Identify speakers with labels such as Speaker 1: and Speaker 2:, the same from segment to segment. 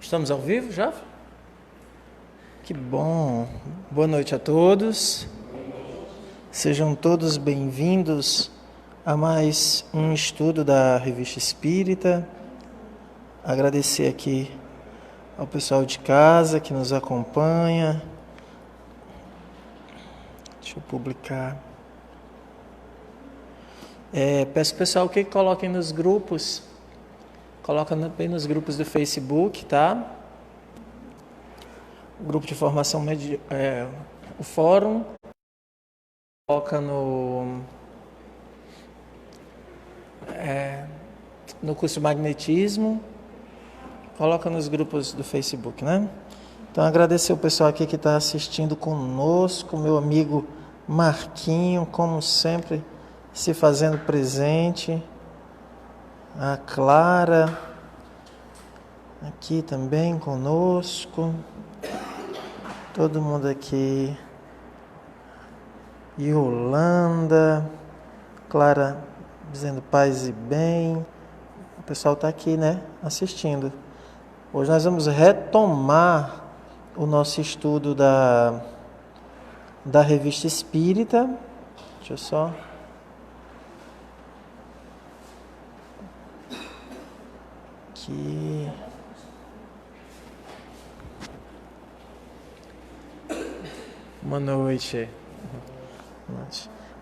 Speaker 1: Estamos ao vivo já? Que bom! Boa noite a todos. Sejam todos bem-vindos a mais um estudo da Revista Espírita. Agradecer aqui ao pessoal de casa que nos acompanha. Deixa eu publicar. Peço pessoal que coloquem nos grupos. Coloca bem nos grupos do Facebook, tá? O grupo de formação, o fórum. Coloca no curso de magnetismo. Coloca nos grupos do Facebook, né? Então, agradecer o pessoal aqui que está assistindo conosco. Meu amigo Marquinho, como sempre, se fazendo presente. A Clara, aqui também conosco, todo mundo aqui, Yolanda, Clara dizendo paz e bem, o pessoal está aqui, né, assistindo. Hoje nós vamos retomar o nosso estudo da Revista Espírita. Deixa eu só... Aqui. Boa noite.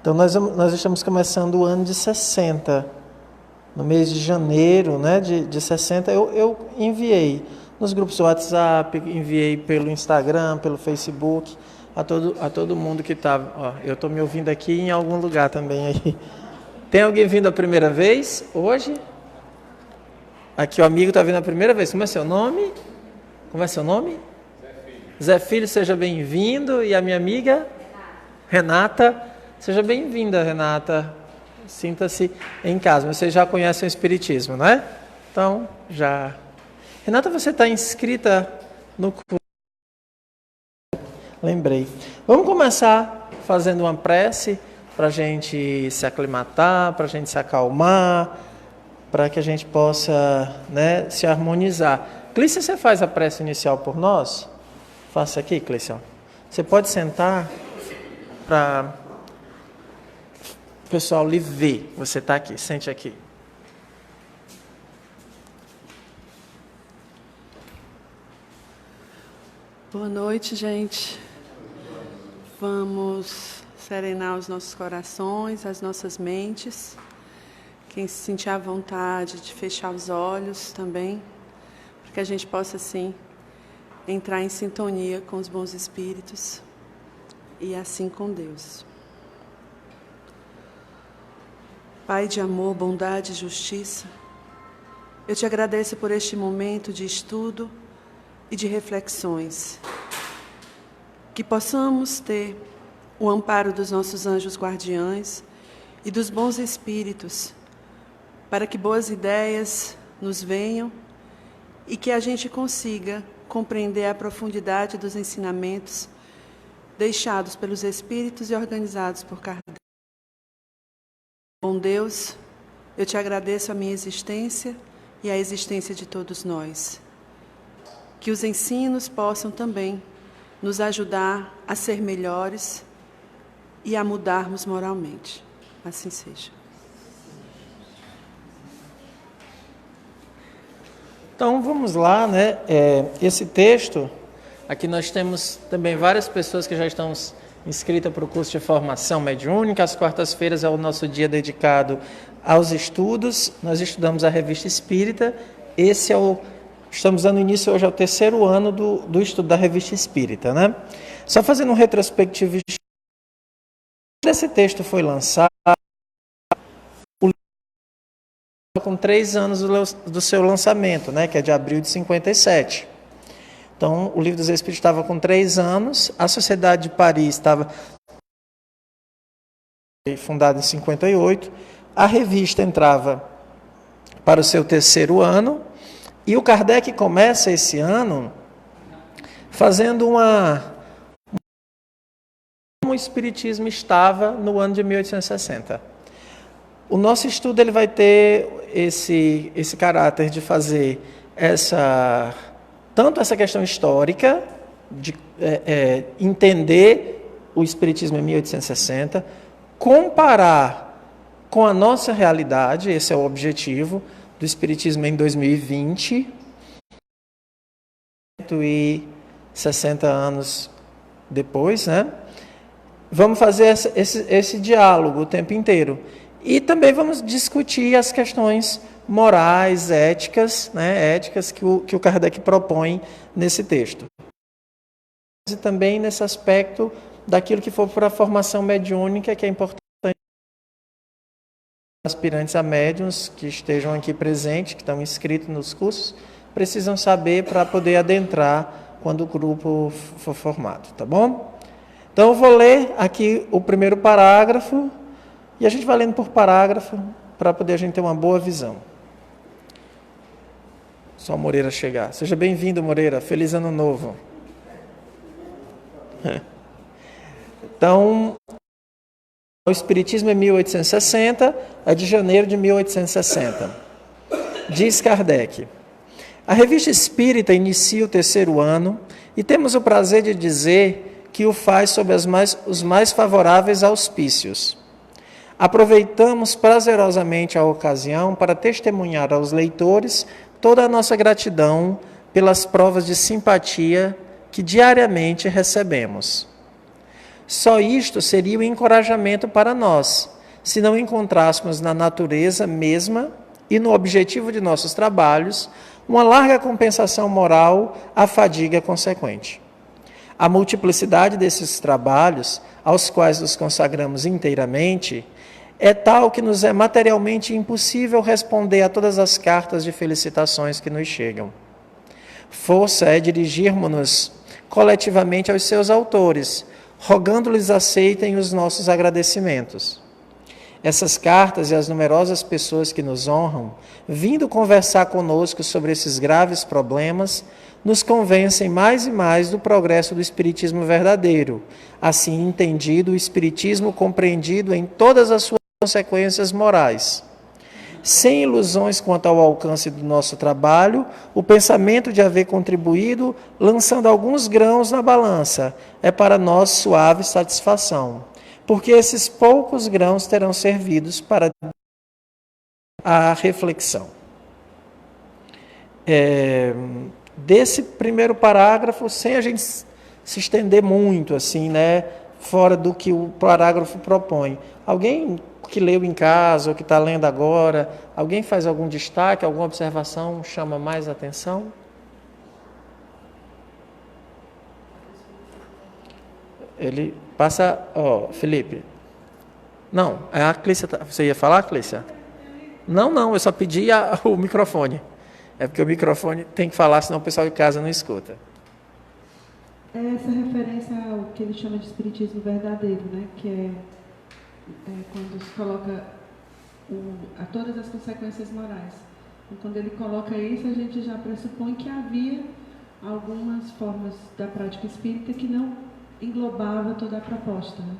Speaker 1: Então nós estamos começando o ano de 60. No mês de janeiro, né, de 60, eu enviei nos grupos do WhatsApp, enviei pelo Instagram, pelo Facebook, a todo mundo que estava. Eu estou me ouvindo aqui em algum lugar também aí. Tem alguém vindo a primeira vez hoje? Aqui o amigo está vindo a primeira vez. Como é seu nome? Zé Filho. Zé Filho, seja bem-vindo. E a minha amiga? Renata. Seja bem-vinda, Renata. Sinta-se em casa. Você já conhece o Espiritismo, não é? Então, já. Renata, você está inscrita no curso? Lembrei. Vamos começar fazendo uma prece para a gente se aclimatar, para a gente se acalmar, para que a gente possa, né, se harmonizar. Clícia, você faz a prece inicial por nós? Faça aqui, Clícia. Você pode sentar para o pessoal lhe ver. Você está aqui, sente aqui.
Speaker 2: Boa noite, gente. Vamos serenar os nossos corações, as nossas mentes. Quem se sentir à vontade de fechar os olhos também, para que a gente possa, assim, entrar em sintonia com os bons espíritos e assim com Deus. Pai de amor, bondade e justiça, eu te agradeço por este momento de estudo e de reflexões. Que possamos ter o amparo dos nossos anjos guardiães e dos bons espíritos, para que boas ideias nos venham e que a gente consiga compreender a profundidade dos ensinamentos deixados pelos Espíritos e organizados por Kardec. Bom Deus, eu te agradeço a minha existência e a existência de todos nós. Que os ensinos possam também nos ajudar a ser melhores e a mudarmos moralmente. Assim seja.
Speaker 1: Então vamos lá, né? Esse texto, aqui nós temos também várias pessoas que já estão inscritas para o curso de formação mediúnica. Às quartas-feiras é o nosso dia dedicado aos estudos. Nós estudamos a Revista Espírita. Estamos dando início hoje ao terceiro ano do estudo da Revista Espírita, né? Só fazendo um retrospectivo, esse texto foi lançado com 3 anos do seu lançamento, né, que é de abril de 57. Então, o Livro dos Espíritos estava com 3 anos, a Sociedade de Paris estava fundada em 58, a revista entrava para o seu terceiro ano, e o Kardec começa esse ano fazendo como o Espiritismo estava no ano de 1860. O nosso estudo ele vai ter esse caráter de fazer essa tanto essa questão histórica, de entender o Espiritismo em 1860, comparar com a nossa realidade, esse é o objetivo do Espiritismo em 2020, e 60 anos depois, né? Vamos fazer esse diálogo o tempo inteiro. E também vamos discutir as questões morais, éticas, né? Éticas que o Kardec propõe nesse texto. E também nesse aspecto daquilo que for para a formação mediúnica, que é importante. Aspirantes a médiuns que estejam aqui presentes, que estão inscritos nos cursos, precisam saber para poder adentrar quando o grupo for formado, tá bom? Então eu vou ler aqui o primeiro parágrafo e a gente vai lendo por parágrafo para poder a gente ter uma boa visão. Só o Moreira chegar. Seja bem-vindo, Moreira. Feliz Ano Novo. Então, o Espiritismo em 1860, é de janeiro de 1860. Diz Kardec: a Revista Espírita inicia o 3º ano e temos o prazer de dizer que o faz sob os mais favoráveis auspícios. Aproveitamos prazerosamente a ocasião para testemunhar aos leitores toda a nossa gratidão pelas provas de simpatia que diariamente recebemos. Só isto seria o encorajamento para nós, se não encontrássemos na natureza mesma e no objetivo de nossos trabalhos uma larga compensação moral à fadiga consequente. A multiplicidade desses trabalhos, aos quais nos consagramos inteiramente, é tal que nos é materialmente impossível responder a todas as cartas de felicitações que nos chegam. Força é dirigirmos-nos coletivamente aos seus autores, rogando-lhes aceitem os nossos agradecimentos. Essas cartas e as numerosas pessoas que nos honram, vindo conversar conosco sobre esses graves problemas, nos convencem mais e mais do progresso do Espiritismo verdadeiro, assim entendido o Espiritismo compreendido em todas as suas consequências morais. Sem ilusões quanto ao alcance do nosso trabalho, o pensamento de haver contribuído, lançando alguns grãos na balança, é para nós suave satisfação, porque esses poucos grãos terão servido para a reflexão. Desse primeiro parágrafo, sem a gente se estender muito, assim, né, fora do que o parágrafo propõe. Alguém que leu em casa ou que está lendo agora, alguém faz algum destaque, alguma observação chama mais atenção? Ele passa... Felipe. Não, a Clícia... Você ia falar, Clícia? Não, eu só pedi o microfone. É porque o microfone tem que falar, senão o pessoal de casa não escuta.
Speaker 3: Essa referência ao que ele chama de espiritismo verdadeiro, né? Que é quando se coloca a todas as consequências morais. E quando ele coloca isso, a gente já pressupõe que havia algumas formas da prática espírita que não englobava toda a proposta, né?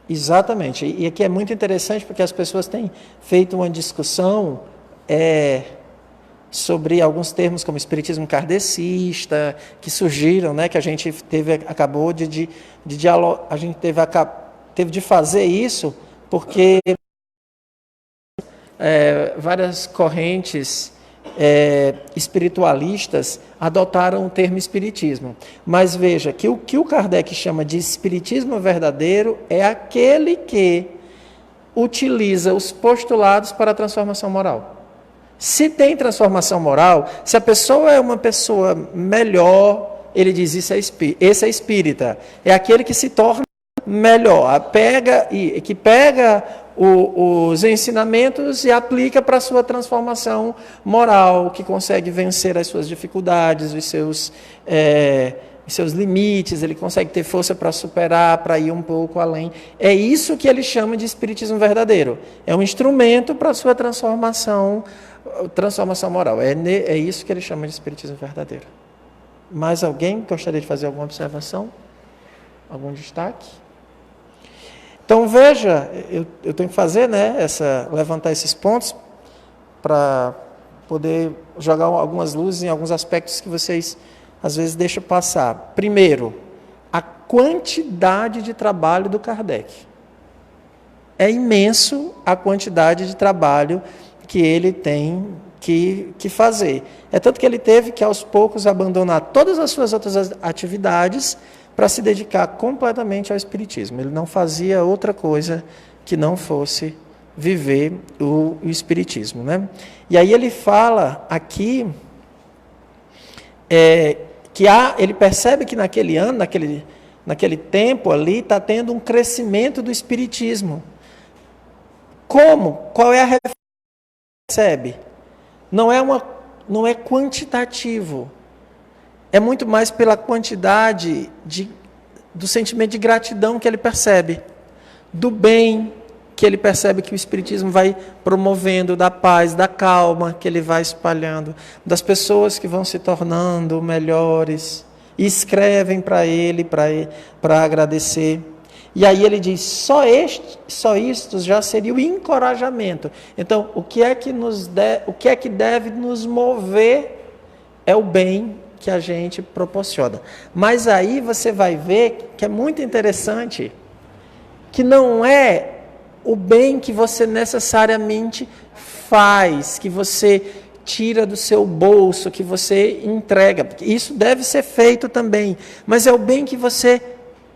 Speaker 1: Exatamente. E aqui é muito interessante porque as pessoas têm feito uma discussão sobre alguns termos como espiritismo kardecista, que surgiram, né, que a gente acabou de dialogar, a gente teve de fazer isso porque várias correntes espiritualistas adotaram o termo espiritismo. Mas veja que o que o Kardec chama de espiritismo verdadeiro é aquele que utiliza os postulados para a transformação moral. Se tem transformação moral, se a pessoa é uma pessoa melhor, ele diz esse é espírita. É aquele que se torna melhor, que pega os ensinamentos e aplica para a sua transformação moral, que consegue vencer as suas dificuldades, os seus limites, ele consegue ter força para superar, para ir um pouco além. É isso que ele chama de espiritismo verdadeiro. É um instrumento para a sua transformação moral. É isso que ele chama de espiritismo verdadeiro. Mais alguém gostaria de fazer alguma observação? Algum destaque? Então veja, eu tenho que fazer, né, levantar esses pontos para poder jogar algumas luzes em alguns aspectos que vocês às vezes deixam passar. Primeiro, a quantidade de trabalho do Kardec. É imenso a quantidade de trabalho que ele tem que fazer. É tanto que ele teve que, aos poucos, abandonar todas as suas outras atividades para se dedicar completamente ao Espiritismo. Ele não fazia outra coisa que não fosse viver o Espiritismo, né? E aí ele fala aqui que ele percebe que naquele ano, naquele tempo ali, está tendo um crescimento do Espiritismo. Como? Qual é a referência que percebe? Não é quantitativo. É muito mais pela quantidade do sentimento de gratidão que ele percebe, do bem que ele percebe que o Espiritismo vai promovendo, da paz, da calma que ele vai espalhando, das pessoas que vão se tornando melhores e escrevem para ele para agradecer. E aí ele diz, só isto já seria o encorajamento. Então, o que é que deve nos mover é o bem que a gente proporciona. Mas aí você vai ver que é muito interessante, que não é o bem que você necessariamente faz, que você tira do seu bolso, que você entrega. Isso deve ser feito também, mas é o bem que você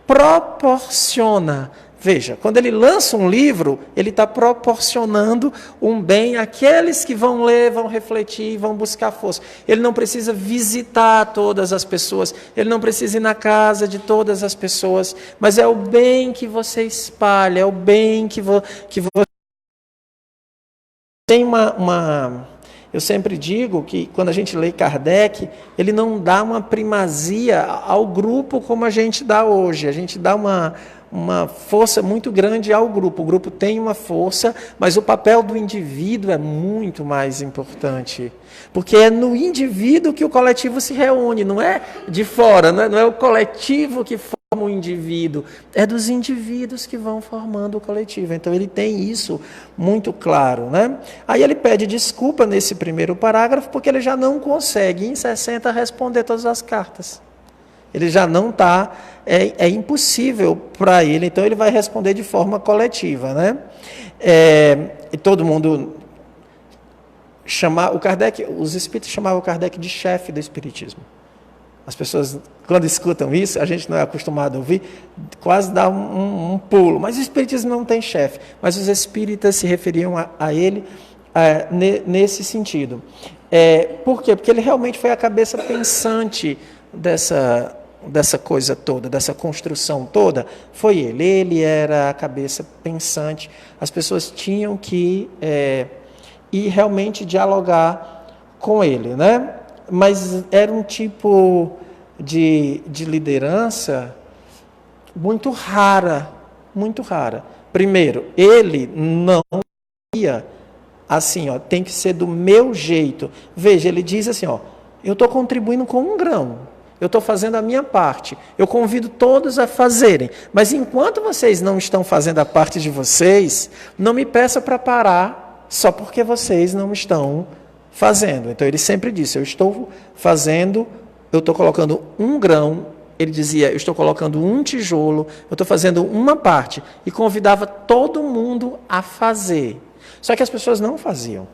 Speaker 1: proporciona. Veja, quando ele lança um livro, ele está proporcionando um bem àqueles que vão ler, vão refletir, vão buscar força. Ele não precisa visitar todas as pessoas, ele não precisa ir na casa de todas as pessoas, mas é o bem que você espalha, é o bem que você... Tem Eu sempre digo que quando a gente lê Kardec, ele não dá uma primazia ao grupo como a gente dá hoje. A gente dá uma força muito grande ao grupo. O grupo tem uma força, mas o papel do indivíduo é muito mais importante. Porque é no indivíduo que o coletivo se reúne, não é de fora, não é o coletivo que forma o indivíduo, é dos indivíduos que vão formando o coletivo. Então ele tem isso muito claro, né? Aí ele pede desculpa nesse primeiro parágrafo, porque ele já não consegue, em 60, responder todas as cartas. Ele já não está, é impossível para ele, então ele vai responder de forma coletiva, né? E todo mundo os espíritos chamavam o Kardec de chefe do espiritismo. As pessoas, quando escutam isso, a gente não é acostumado a ouvir, quase dá um pulo. Mas o espiritismo não tem chefe, mas os espíritas se referiam a ele nesse sentido. Por quê? Porque ele realmente foi a cabeça pensante dessa coisa toda, dessa construção toda, foi ele. Ele era a cabeça pensante. As pessoas tinham que ir realmente dialogar com ele, né? Mas era um tipo de liderança muito rara, muito rara. Primeiro, ele não ia assim, tem que ser do meu jeito. Veja, ele diz assim, eu estou contribuindo com um grão. Eu estou fazendo a minha parte. Eu convido todos a fazerem. Mas enquanto vocês não estão fazendo a parte de vocês, não me peça para parar só porque vocês não estão fazendo. Então ele sempre disse, eu estou colocando um grão. Ele dizia, eu estou colocando um tijolo, eu estou fazendo uma parte. E convidava todo mundo a fazer. Só que as pessoas não faziam.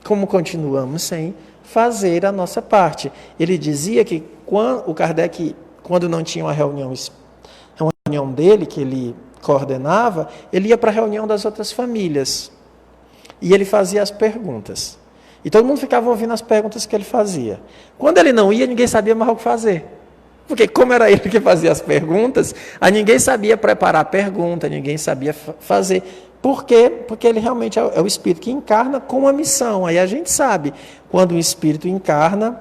Speaker 1: Como continuamos sem fazer a nossa parte. Ele dizia que o Kardec, quando não tinha uma reunião dele, que ele coordenava, ele ia para a reunião das outras famílias. E ele fazia as perguntas. E todo mundo ficava ouvindo as perguntas que ele fazia. Quando ele não ia, ninguém sabia mais o que fazer. Porque como era ele que fazia as perguntas, ninguém sabia preparar a pergunta, ninguém sabia fazer. Por quê? Porque ele realmente é o espírito que encarna com uma missão. Aí a gente sabe quando o espírito encarna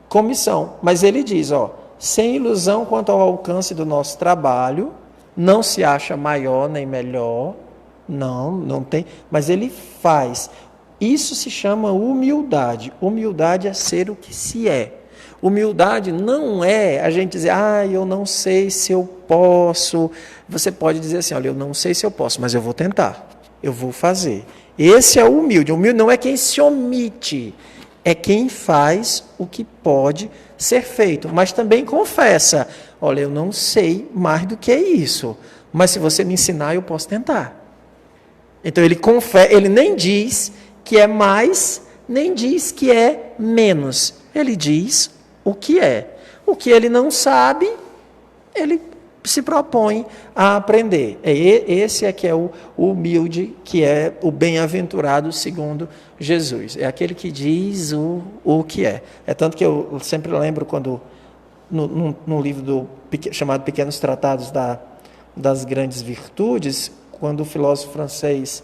Speaker 1: com missão. Mas ele diz, sem ilusão quanto ao alcance do nosso trabalho, não se acha maior nem melhor, não tem, mas ele faz. Isso se chama humildade. Humildade é ser o que se é. Humildade não é a gente dizer, eu não sei se eu posso. Você pode dizer assim, olha, eu não sei se eu posso, mas eu vou tentar, eu vou fazer. Esse é o humilde. O humilde não é quem se omite, é quem faz o que pode ser feito, mas também confessa: olha, eu não sei mais do que isso, mas se você me ensinar, eu posso tentar. Então ele nem diz que é mais, nem diz que é menos. Ele diz o que é. O que ele não sabe, ele se propõe a aprender. Esse é que é o humilde, que é o bem-aventurado segundo Jesus. É aquele que diz o que é. É tanto que eu sempre lembro quando, no livro chamado Pequenos Tratados das Grandes Virtudes, quando o filósofo francês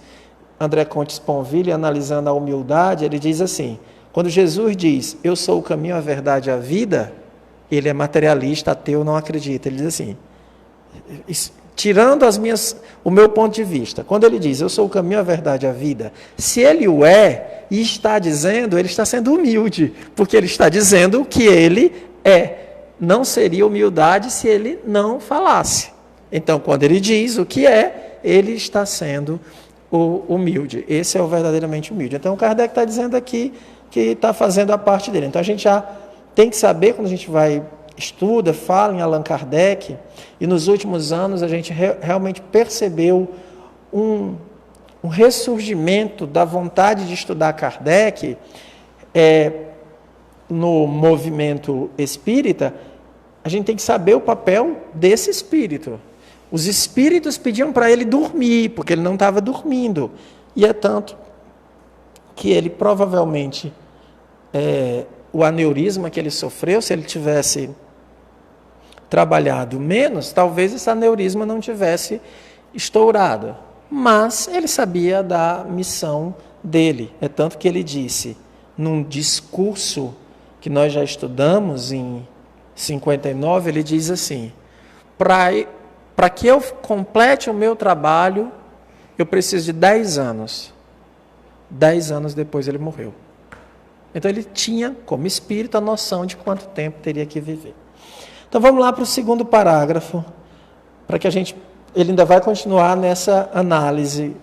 Speaker 1: André Comte-Sponville, analisando a humildade, ele diz assim: quando Jesus diz, eu sou o caminho, a verdade e a vida, ele é materialista, ateu, não acredita. Ele diz assim, tirando o meu ponto de vista, quando ele diz, eu sou o caminho, a verdade e a vida, se ele o é, e está dizendo, ele está sendo humilde, porque ele está dizendo o que ele é. Não seria humildade se ele não falasse. Então, quando ele diz o que é, ele está sendo humilde. Esse é o verdadeiramente humilde. Então, o Kardec está dizendo aqui que está fazendo a parte dele. Então, a gente já tem que saber, quando a gente estuda, fala em Allan Kardec, e nos últimos anos a gente realmente percebeu um ressurgimento da vontade de estudar Kardec no movimento espírita. A gente tem que saber o papel desse espírito. Os espíritos pediam para ele dormir, porque ele não estava dormindo. E é tanto que ele provavelmente, o aneurisma que ele sofreu, se ele tivesse trabalhado menos, talvez esse aneurisma não tivesse estourado. Mas ele sabia da missão dele. É tanto que ele disse, num discurso que nós já estudamos em 59, ele diz assim: para que eu complete o meu trabalho, eu preciso de 10 anos. 10 anos depois ele morreu. Então ele tinha, como espírito, a noção de quanto tempo teria que viver. Então vamos lá para o segundo parágrafo, para que ele ainda vai continuar nessa análise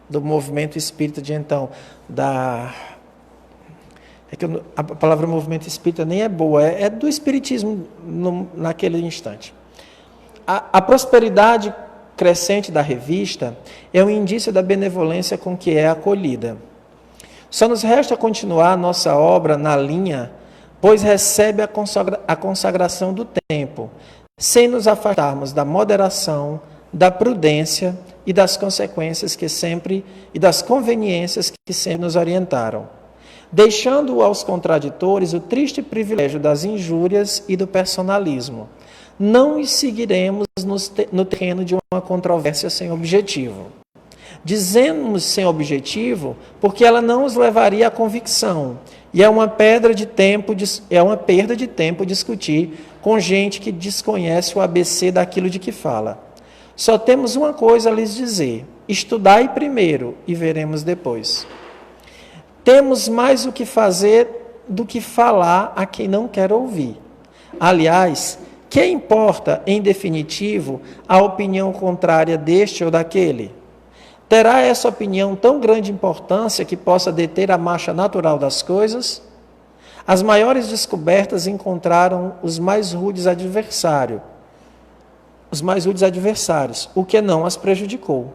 Speaker 1: do movimento espírita de então, a palavra movimento espírita nem é boa, é do espiritismo naquele instante. A prosperidade crescente da revista é um indício da benevolência com que é acolhida. Só nos resta continuar nossa obra na linha, pois recebe a consagração do tempo, sem nos afastarmos da moderação, da prudência e das consequências e das conveniências que sempre nos orientaram, deixando aos contraditores o triste privilégio das injúrias e do personalismo. Não os seguiremos no terreno de uma controvérsia sem objetivo. Dizemos sem objetivo porque ela não os levaria à convicção, e é uma perda de tempo discutir com gente que desconhece o ABC daquilo de que fala. Só temos uma coisa a lhes dizer: estudai primeiro e veremos depois. Temos mais o que fazer do que falar a quem não quer ouvir. Aliás, que importa, em definitivo, a opinião contrária deste ou daquele? Terá essa opinião tão grande importância que possa deter a marcha natural das coisas? As maiores descobertas encontraram os mais rudes adversários, o que não as prejudicou.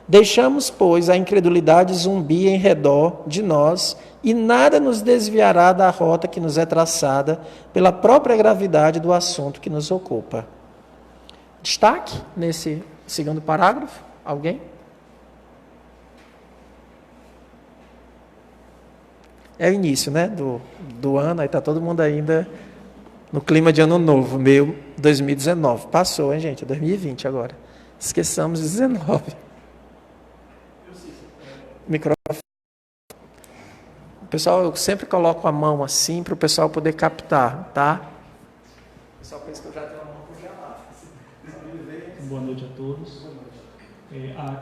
Speaker 1: Deixamos, pois, a incredulidade zumbir em redor de nós, e nada nos desviará da rota que nos é traçada pela própria gravidade do assunto que nos ocupa. Destaque nesse segundo parágrafo? Alguém? É o início, né, do ano, aí está todo mundo ainda no clima de ano novo, meio 2019. Passou, hein, gente? É 2020 agora. Esqueçamos de 19. Microfone. Pessoal, eu sempre coloco a mão assim para o pessoal poder captar, tá? O pessoal pensa que eu já tenho a mão congelada.
Speaker 4: Boa noite a todos.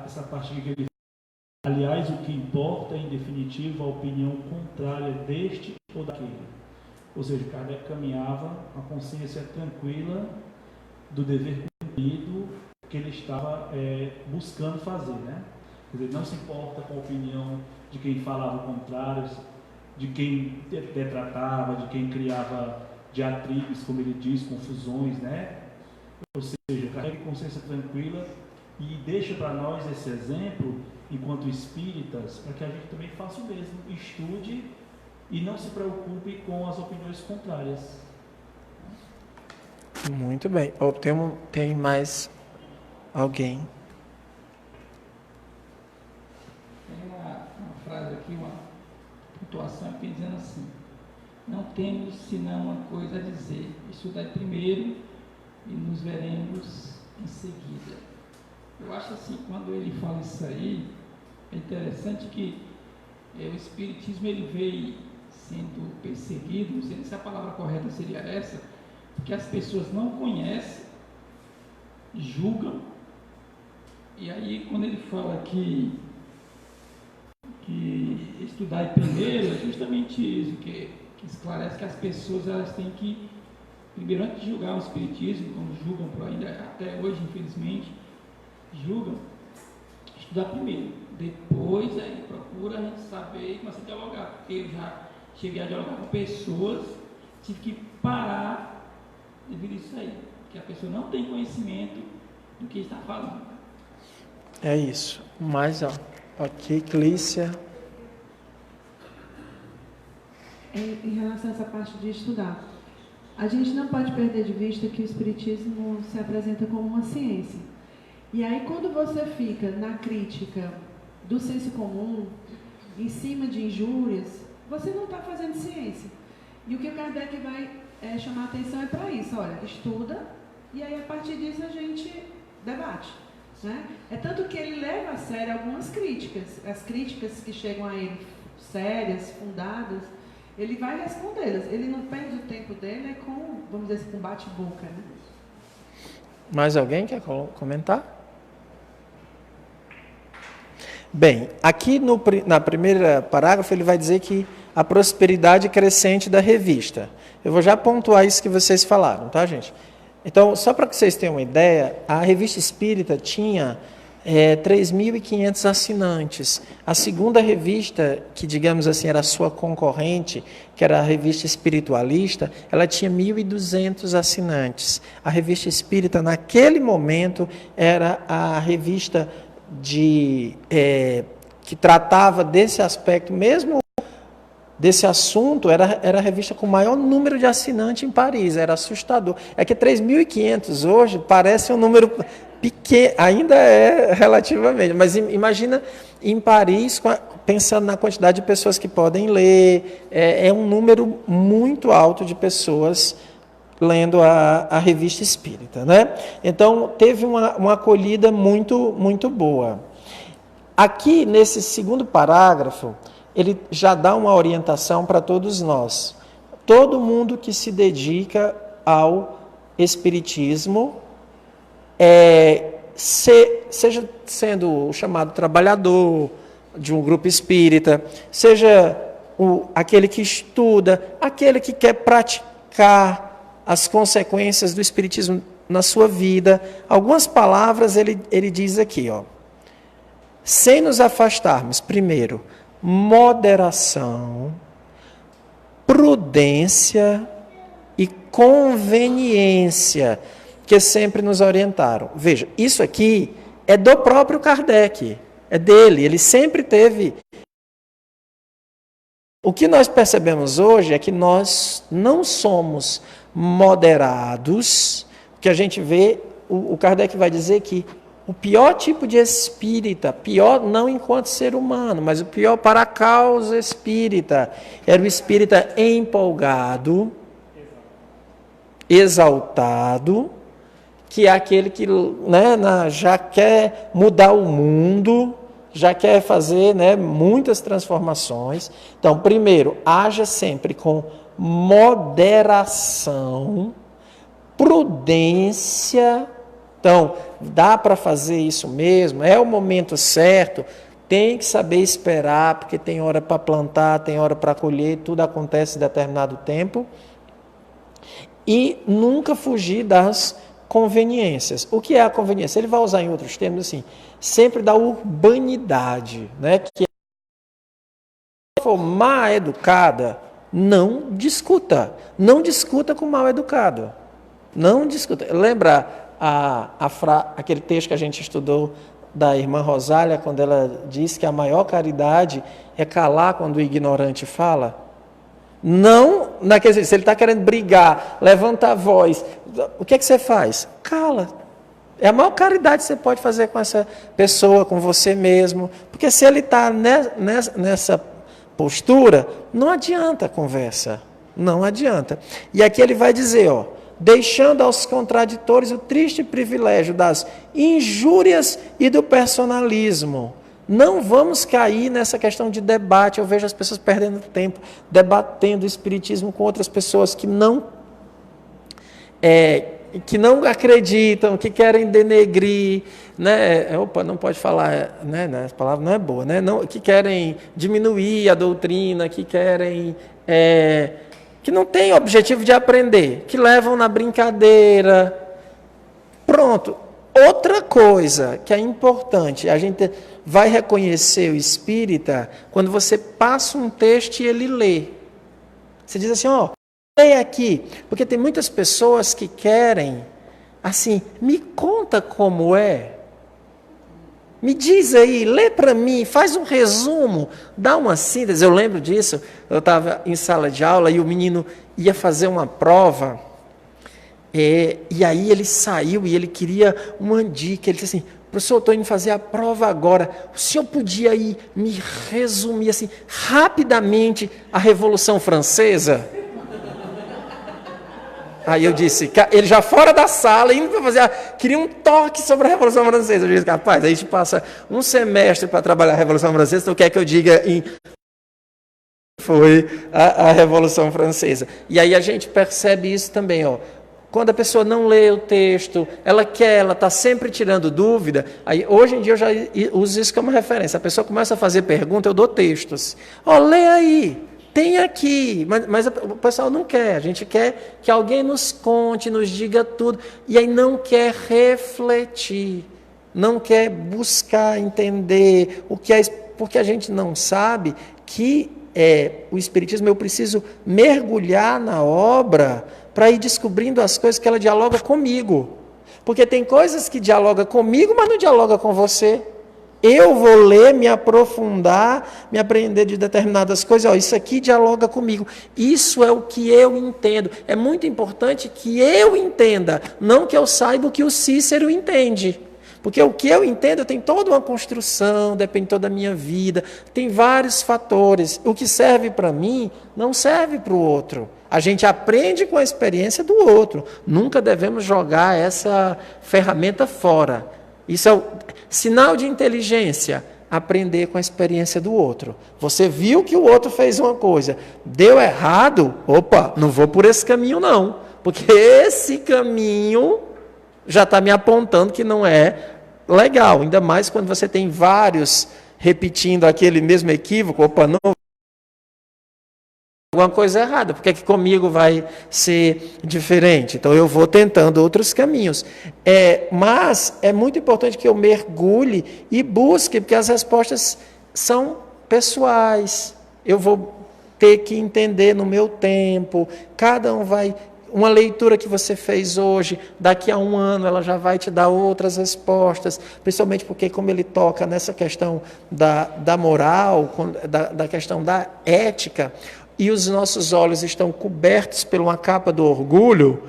Speaker 4: Essa parte que ele... Aliás, o que importa é, em definitivo, a opinião contrária deste ou daquele. Ou seja, Kardec caminhava com a consciência tranquila do dever cumprido que ele estava buscando fazer, né? Quer dizer, não se importa com a opinião de quem falava o contrário, de quem detratava, de quem criava diatribes, como ele diz, confusões, né? Ou seja, carregue consciência tranquila e deixa para nós esse exemplo, enquanto espíritas, para que a gente também faça o mesmo, estude e não se preocupe com as opiniões contrárias.
Speaker 1: Muito bem. Tem mais alguém?
Speaker 5: Tem uma frase aqui, uma pontuação aqui dizendo assim: não temos senão uma coisa a dizer, estudai primeiro e nos veremos em seguida. Eu acho assim, quando ele fala isso aí, é interessante que o Espiritismo ele veio sendo perseguido, não sei se a palavra correta seria essa, porque as pessoas não conhecem, julgam, e aí quando ele fala que estudar primeiro, é justamente isso, que esclarece que as pessoas elas têm que, primeiro, antes de julgar o Espiritismo, como julgam por ainda até hoje, infelizmente, julgam, estudar primeiro, depois aí procura a gente saber e começa a dialogar, porque eu já cheguei a dialogar com pessoas, tive que parar devido a isso aí, que a pessoa não tem conhecimento do que está falando.
Speaker 1: É isso. Mais, ok, Clícia.
Speaker 3: Em relação a essa parte de estudar, a gente não pode perder de vista que o Espiritismo se apresenta como uma ciência. E aí, quando você fica na crítica do senso comum, em cima de injúrias, você não está fazendo ciência. E o que o Kardec vai chamar a atenção é para isso. Olha, estuda, e aí a partir disso a gente debate. Né? É tanto que ele leva a sério algumas críticas. As críticas que chegam a ele sérias, fundadas, ele vai respondê-las. Ele não perde o tempo dele com, vamos dizer assim, com bate-boca. Né?
Speaker 1: Mais alguém quer comentar? Bem, aqui na primeira parágrafo ele vai dizer que a prosperidade crescente da revista. Eu vou já pontuar isso que vocês falaram, tá, gente? Então, só para que vocês tenham uma ideia, a Revista Espírita tinha 3.500 assinantes. A segunda revista, que digamos assim era a sua concorrente, que era a Revista Espiritualista, ela tinha 1.200 assinantes. A Revista Espírita, naquele momento, era a revista que tratava desse aspecto, mesmo desse assunto, era a revista com o maior número de assinantes em Paris, era assustador. É que 3.500 hoje parece um número pequeno, ainda é relativamente, mas imagina em Paris, pensando na quantidade de pessoas que podem ler, é um número muito alto de pessoas lendo a Revista Espírita, né? Então, teve uma acolhida muito, muito boa. Aqui, nesse segundo parágrafo, ele já dá uma orientação para todos nós. Todo mundo que se dedica ao Espiritismo, seja sendo o chamado trabalhador de um grupo espírita, seja aquele que estuda, aquele que quer praticar as consequências do Espiritismo na sua vida. Algumas palavras ele diz aqui, sem nos afastarmos, primeiro, moderação, prudência e conveniência, que sempre nos orientaram. Veja, isso aqui é do próprio Kardec, é dele, ele sempre teve. O que nós percebemos hoje é que nós não somos moderados, que a gente vê, o Kardec vai dizer que o pior tipo de espírita, pior não enquanto ser humano, mas o pior para a causa espírita, era o espírita empolgado, exaltado, que é aquele que já quer mudar o mundo, já quer fazer muitas transformações. Então, primeiro, haja sempre com moderação, prudência. Então, dá para fazer isso mesmo, é o momento certo, tem que saber esperar, porque tem hora para plantar, tem hora para colher, tudo acontece em determinado tempo. E nunca fugir das conveniências. O que é a conveniência? Ele vai usar em outros termos assim, sempre da urbanidade, que for mal educada, não discuta. Não discuta com mal educado. Não discuta. Lembra aquele texto que a gente estudou da irmã Rosália, quando ela diz que a maior caridade é calar quando o ignorante fala? Não, se ele está querendo brigar, levanta a voz, o que é que você faz? Cala. É a maior caridade que você pode fazer com essa pessoa, com você mesmo. Porque se ele está nessa postura, não adianta a conversa. Não adianta. E aqui ele vai dizer, deixando aos contraditores o triste privilégio das injúrias e do personalismo. Não vamos cair nessa questão de debate. Eu vejo as pessoas perdendo tempo debatendo o espiritismo com outras pessoas que não acreditam, que querem denegrir, né? Opa, não pode falar, né? Essa palavra não é boa, né? Não, que querem diminuir a doutrina, que querem, que não têm objetivo de aprender, que levam na brincadeira. Pronto. Outra coisa que é importante, a gente vai reconhecer o espírita quando você passa um texto e ele lê. Você diz assim, leia aqui, porque tem muitas pessoas que querem, assim, me conta como é. Me diz aí, lê para mim, faz um resumo, dá uma síntese. Eu lembro disso, eu estava em sala de aula e o menino ia fazer uma prova. E aí ele saiu e ele queria uma dica. Ele disse assim, professor, eu estou indo fazer a prova agora. O senhor podia aí me resumir assim, rapidamente a Revolução Francesa? Aí eu disse, ele já fora da sala, indo para fazer, queria um toque sobre a Revolução Francesa. Eu disse, rapaz, a gente passa um semestre para trabalhar a Revolução Francesa, então quer que eu diga foi a Revolução Francesa. E aí a gente percebe isso também, quando a pessoa não lê o texto, ela está sempre tirando dúvida. Aí, hoje em dia eu já uso isso como referência. A pessoa começa a fazer pergunta, eu dou textos. Lê aí, tem aqui. Mas o pessoal não quer. A gente quer que alguém nos conte, nos diga tudo. E aí não quer refletir, não quer buscar entender o que é, porque a gente não sabe que o Espiritismo, eu preciso mergulhar na obra para ir descobrindo as coisas que ela dialoga comigo. Porque tem coisas que dialoga comigo, mas não dialoga com você. Eu vou ler, me aprofundar, me aprender de determinadas coisas. Isso aqui dialoga comigo. Isso é o que eu entendo. É muito importante que eu entenda, não que eu saiba o que o Cícero entende. Porque o que eu entendo tem toda uma construção, depende toda da minha vida, tem vários fatores. O que serve para mim não serve para o outro. A gente aprende com a experiência do outro. Nunca devemos jogar essa ferramenta fora. Isso é sinal de inteligência, aprender com a experiência do outro. Você viu que o outro fez uma coisa, deu errado, opa, não vou por esse caminho não, porque esse caminho já está me apontando que não é legal, ainda mais quando você tem vários repetindo aquele mesmo equívoco, opa, não, alguma coisa errada, porque é que comigo vai ser diferente? Então eu vou tentando outros caminhos. Mas é muito importante que eu mergulhe e busque, porque as respostas são pessoais. Eu vou ter que entender no meu tempo, cada um vai... Uma leitura que você fez hoje, daqui a um ano ela já vai te dar outras respostas, principalmente porque como ele toca nessa questão da moral, da questão da ética, e os nossos olhos estão cobertos por uma capa do orgulho,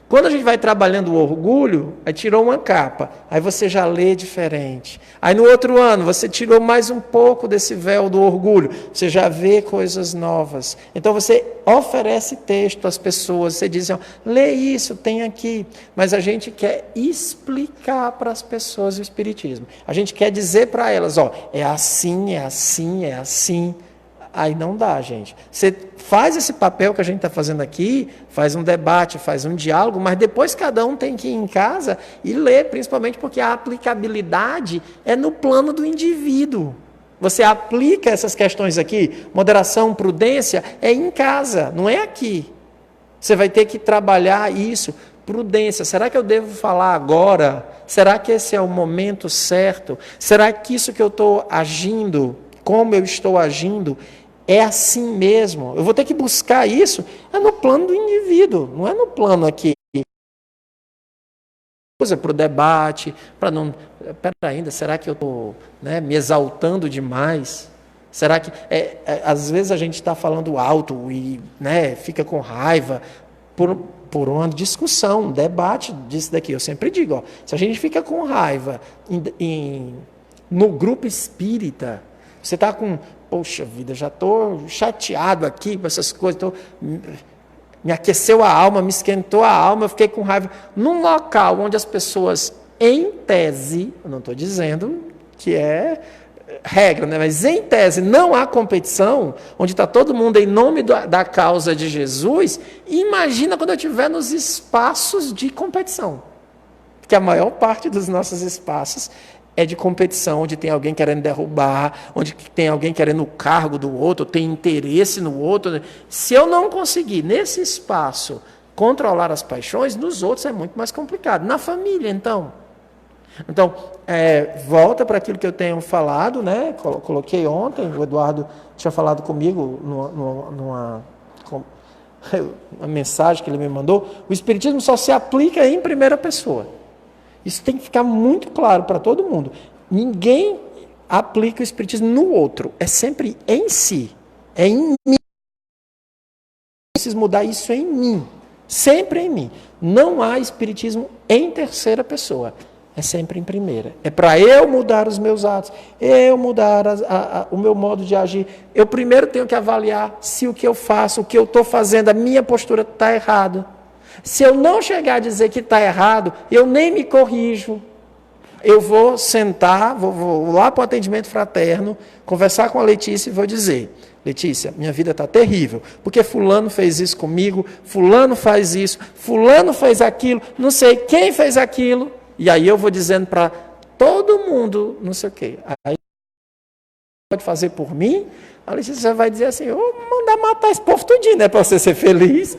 Speaker 1: quando a gente vai trabalhando o orgulho, aí tirou uma capa, aí você já lê diferente. Aí no outro ano, você tirou mais um pouco desse véu do orgulho, você já vê coisas novas. Então você oferece texto às pessoas, você diz, lê isso, tem aqui. Mas a gente quer explicar para as pessoas o Espiritismo. A gente quer dizer para elas, é assim, é assim, é assim. Aí não dá, gente. Você faz esse papel que a gente está fazendo aqui, faz um debate, faz um diálogo, mas depois cada um tem que ir em casa e ler, principalmente porque a aplicabilidade é no plano do indivíduo. Você aplica essas questões aqui, moderação, prudência, é em casa, não é aqui. Você vai ter que trabalhar isso, prudência. Será que eu devo falar agora? Será que esse é o momento certo? Será que isso que eu estou agindo, como eu estou agindo, é assim mesmo. Eu vou ter que buscar isso no plano do indivíduo, não é no plano aqui. Usa para o debate, para não... Pera ainda, será que eu estou me exaltando demais? Será que... às vezes a gente está falando alto e fica com raiva por uma discussão, um debate disso daqui. Eu sempre digo, ó, se a gente fica com raiva no grupo espírita, você está com... Poxa vida, já estou chateado aqui com essas coisas, me aqueceu a alma, me esquentou a alma, eu fiquei com raiva. Num local onde as pessoas, em tese, eu não estou dizendo que é regra, mas em tese não há competição, onde está todo mundo em nome da causa de Jesus, imagina quando eu estiver nos espaços de competição. Porque a maior parte dos nossos espaços é de competição, onde tem alguém querendo derrubar, onde tem alguém querendo o cargo do outro, tem interesse no outro. Se eu não conseguir, nesse espaço, controlar as paixões, nos outros é muito mais complicado. Na família, então. Então, volta para aquilo que eu tenho falado, coloquei ontem, o Eduardo tinha falado comigo numa mensagem que ele me mandou, o Espiritismo só se aplica em primeira pessoa. Isso tem que ficar muito claro para todo mundo. Ninguém aplica o Espiritismo no outro. É sempre em si. É em mim. Eu preciso mudar isso em mim. Sempre em mim. Não há Espiritismo em terceira pessoa. É sempre em primeira. É para eu mudar os meus atos. Eu mudar o meu modo de agir. Eu primeiro tenho que avaliar se o que eu faço, o que eu estou fazendo, a minha postura está errado. Se eu não chegar a dizer que está errado, eu nem me corrijo. Eu vou sentar, vou lá para o atendimento fraterno, conversar com a Letícia e vou dizer: Letícia, minha vida está terrível, porque fulano fez isso comigo, fulano faz isso, fulano fez aquilo, não sei quem fez aquilo, e aí eu vou dizendo para todo mundo, não sei o quê. Aí pode fazer por mim? A Letícia vai dizer assim: eu vou mandar matar esse povo tudinho, para você ser feliz.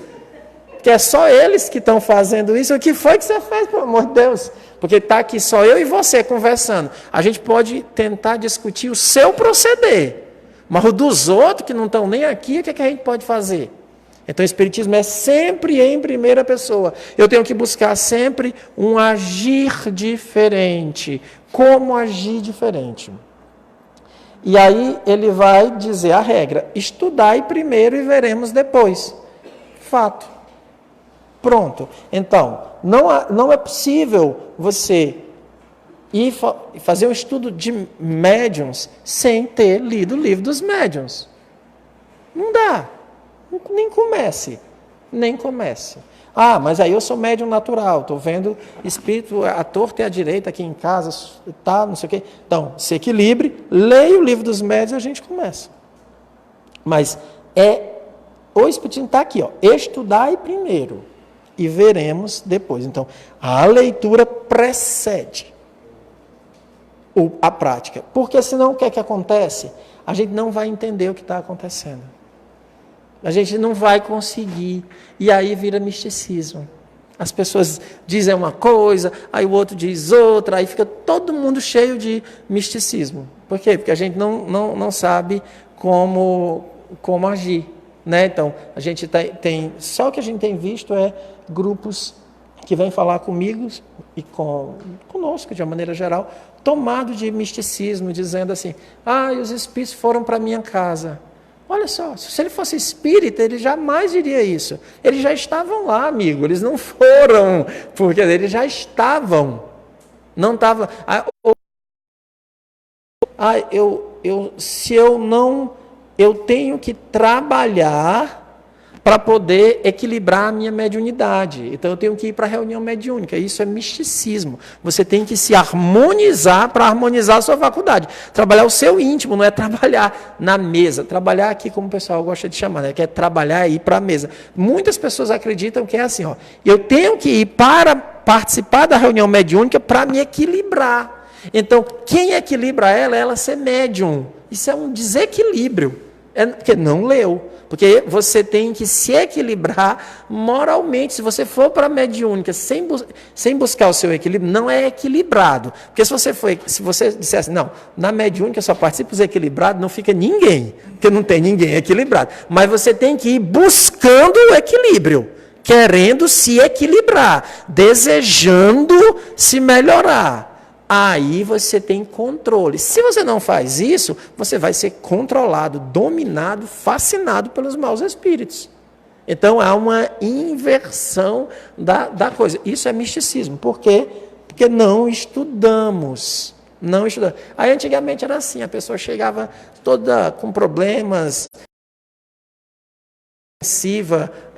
Speaker 1: Que é só eles que estão fazendo isso. O que foi que você fez, pelo amor de Deus? Porque está aqui só eu e você conversando. A gente pode tentar discutir o seu proceder, mas o dos outros que não estão nem aqui, o que a gente pode fazer? Então o Espiritismo é sempre em primeira pessoa. Eu tenho que buscar sempre um agir diferente. Como agir diferente? E aí ele vai dizer a regra: estudai primeiro e veremos depois. Fato. Pronto. Então, não é possível você ir fazer um estudo de médiuns sem ter lido o livro dos médiuns. Não dá. Nem comece. Nem comece. Ah, mas aí eu sou médium natural, estou vendo espírito à torta e à direita aqui em casa, tá, não sei o quê. Então, se equilibre, leia o livro dos médiuns e a gente começa. Mas o Espiritismo está aqui, estudai primeiro. E veremos depois. Então, a leitura precede a prática. Porque senão o que é que acontece? A gente não vai entender o que está acontecendo. A gente não vai conseguir. E aí vira misticismo. As pessoas dizem uma coisa, aí o outro diz outra, aí fica todo mundo cheio de misticismo. Por quê? Porque a gente não sabe como agir. Então, a gente tem... Só o que a gente tem visto é grupos que vêm falar comigo e conosco, de uma maneira geral, tomado de misticismo, dizendo assim: os espíritos foram para minha casa. Olha só, se ele fosse espírita, ele jamais diria isso. Eles já estavam lá, amigo, eles não foram, porque eles já estavam. Não estavam... Eu tenho que trabalhar para poder equilibrar a minha mediunidade. Então eu tenho que ir para a reunião mediúnica. Isso é misticismo. Você tem que se harmonizar para harmonizar a sua faculdade. Trabalhar o seu íntimo, não é trabalhar na mesa. Trabalhar aqui, como o pessoal gosta de chamar, que é trabalhar e ir para a mesa. Muitas pessoas acreditam que é assim, eu tenho que ir para participar da reunião mediúnica para me equilibrar. Então, quem equilibra ela ser médium. Isso é um desequilíbrio.
Speaker 6: É porque não leu. Porque você tem que se equilibrar moralmente. Se você for para a mediúnica sem buscar o seu equilíbrio, não é equilibrado. Porque se você dissesse, não, na mediúnica só participa os equilibrados, não fica ninguém. Porque não tem ninguém equilibrado. Mas você tem que ir buscando o equilíbrio. Querendo se equilibrar. Desejando se melhorar. Aí você tem controle. Se você não faz isso, você vai ser controlado, dominado, fascinado pelos maus espíritos. Então há uma inversão da coisa. Isso é misticismo. Por quê? Porque não estudamos. Não estudamos. Aí antigamente era assim, a pessoa chegava toda com problemas.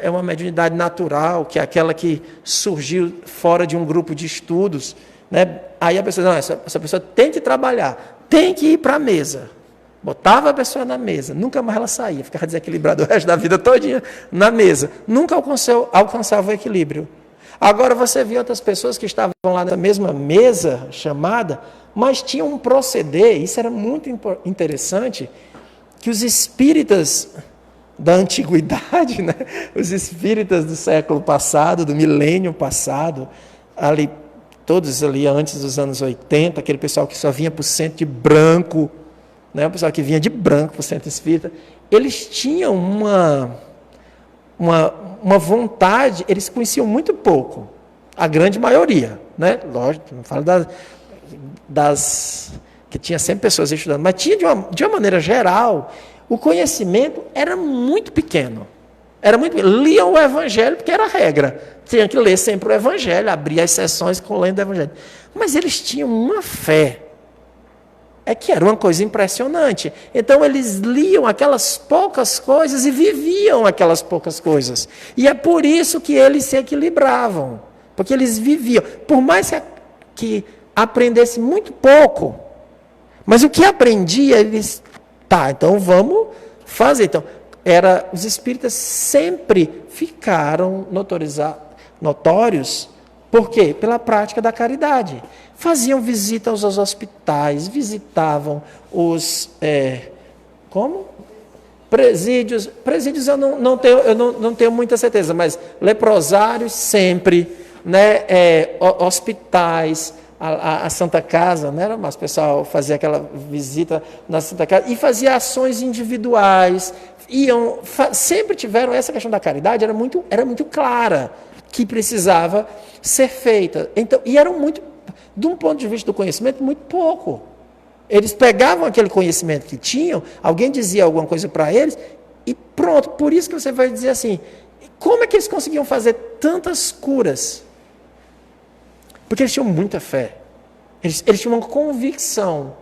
Speaker 6: É uma mediunidade natural, que é aquela que surgiu fora de um grupo de estudos. Né? Aí a pessoa, não, essa pessoa tem que trabalhar, tem que ir para a mesa. Botava a pessoa na mesa, nunca mais ela saía, ficava desequilibrada o resto da vida todinha na mesa. Nunca alcançava o equilíbrio. Agora você vê outras pessoas que estavam lá na mesma mesa chamada, mas tinham um proceder, isso era muito interessante, que os espíritas da antiguidade, né? Os espíritas do século passado, do milênio passado, ali todos ali antes dos anos 80, aquele pessoal que só vinha para o centro de branco, né? O pessoal que vinha de branco para o centro espírita, eles tinham uma vontade, eles conheciam muito pouco, a grande maioria, né? Lógico, não falo das que tinha sempre pessoas estudando, mas tinha de uma maneira geral, o conhecimento era muito pequeno. Liam o Evangelho porque era a regra. Tinha que ler sempre o Evangelho, abrir as sessões com lendo o Evangelho. Mas eles tinham uma fé. É que era uma coisa impressionante. Então eles liam aquelas poucas coisas e viviam aquelas poucas coisas. E é por isso que eles se equilibravam. Porque eles viviam. Por mais que aprendesse muito pouco, mas o que aprendia, eles... Tá, então vamos fazer. Então, os espíritas sempre ficaram notórios, por quê? Pela prática da caridade. Faziam visitas aos hospitais, visitavam os presídios. Presídios eu não tenho muita certeza, mas leprosários sempre, né? Hospitais, a Santa Casa, né? Mas o pessoal fazia aquela visita na Santa Casa e fazia ações individuais. Sempre tiveram essa questão da caridade, era muito clara, que precisava ser feita. Então, e eram muito, de um ponto de vista do conhecimento, muito pouco. Eles pegavam aquele conhecimento que tinham, alguém dizia alguma coisa para eles, e pronto. Por isso que você vai dizer assim, como é que eles conseguiam fazer tantas curas? Porque eles tinham muita fé. Eles tinham uma convicção.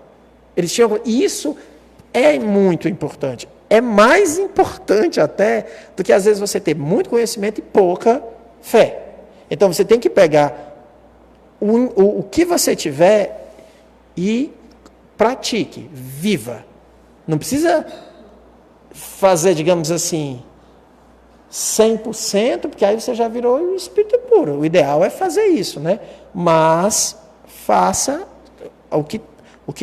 Speaker 6: E isso é muito importante. É mais importante até do que às vezes você ter muito conhecimento e pouca fé. Então você tem que pegar o que você tiver e pratique, viva. Não precisa fazer, digamos assim, 100%, porque aí você já virou o espírito puro. O ideal é fazer isso, né? Mas faça o que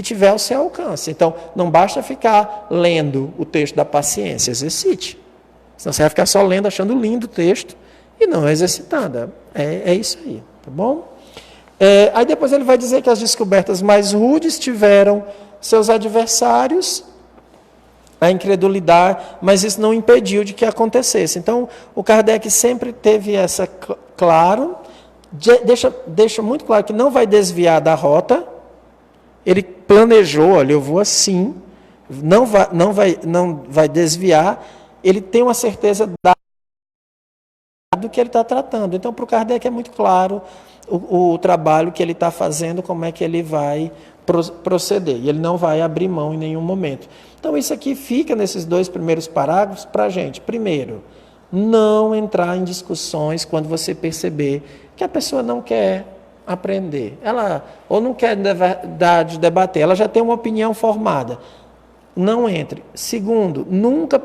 Speaker 6: tiver ao seu alcance. Então, não basta ficar lendo o texto da paciência, exercite. Senão você vai ficar só lendo, achando lindo o texto e não exercitando. É isso aí, tá bom? Aí depois ele vai dizer que as descobertas mais rudes tiveram seus adversários, a incredulidade, mas isso não impediu de que acontecesse. Então, o Kardec sempre teve essa claro, deixa muito claro que não vai desviar da rota. Ele planejou, olha, eu vou assim, não vai desviar, ele tem uma certeza do que ele está tratando. Então, para o Kardec é muito claro o trabalho que ele está fazendo, como é que ele vai proceder. E ele não vai abrir mão em nenhum momento. Então, isso aqui fica nesses 2 primeiros parágrafos para a gente. Primeiro, não entrar em discussões quando você perceber que a pessoa não quer aprender. Ela ou não quer debater, ela já tem uma opinião formada. Não entre. Segundo, nunca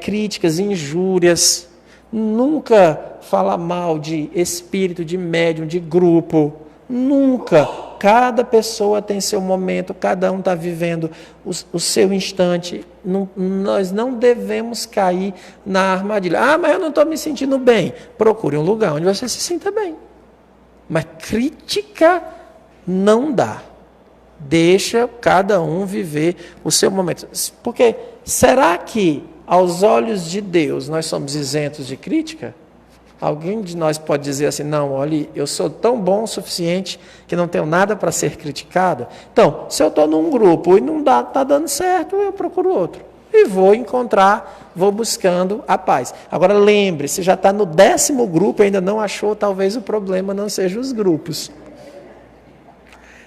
Speaker 6: críticas, injúrias, nunca falar mal de espírito, de médium, de grupo. Nunca. cada pessoa tem seu momento, cada um está vivendo o seu instante. Nós não devemos cair na armadilha. Ah, mas eu não estou me sentindo bem. Procure um lugar onde você se sinta bem. Mas crítica não dá. Deixa cada um viver o seu momento. Porque será que, aos olhos de Deus, nós somos isentos de crítica? Alguém de nós pode dizer assim, não, olha, eu sou tão bom o suficiente que não tenho nada para ser criticado? Então, se eu estou num grupo e não está dando certo, eu procuro outro. E vou buscando a paz. Agora lembre, se já está no 10º grupo e ainda não achou, talvez o problema não seja os grupos.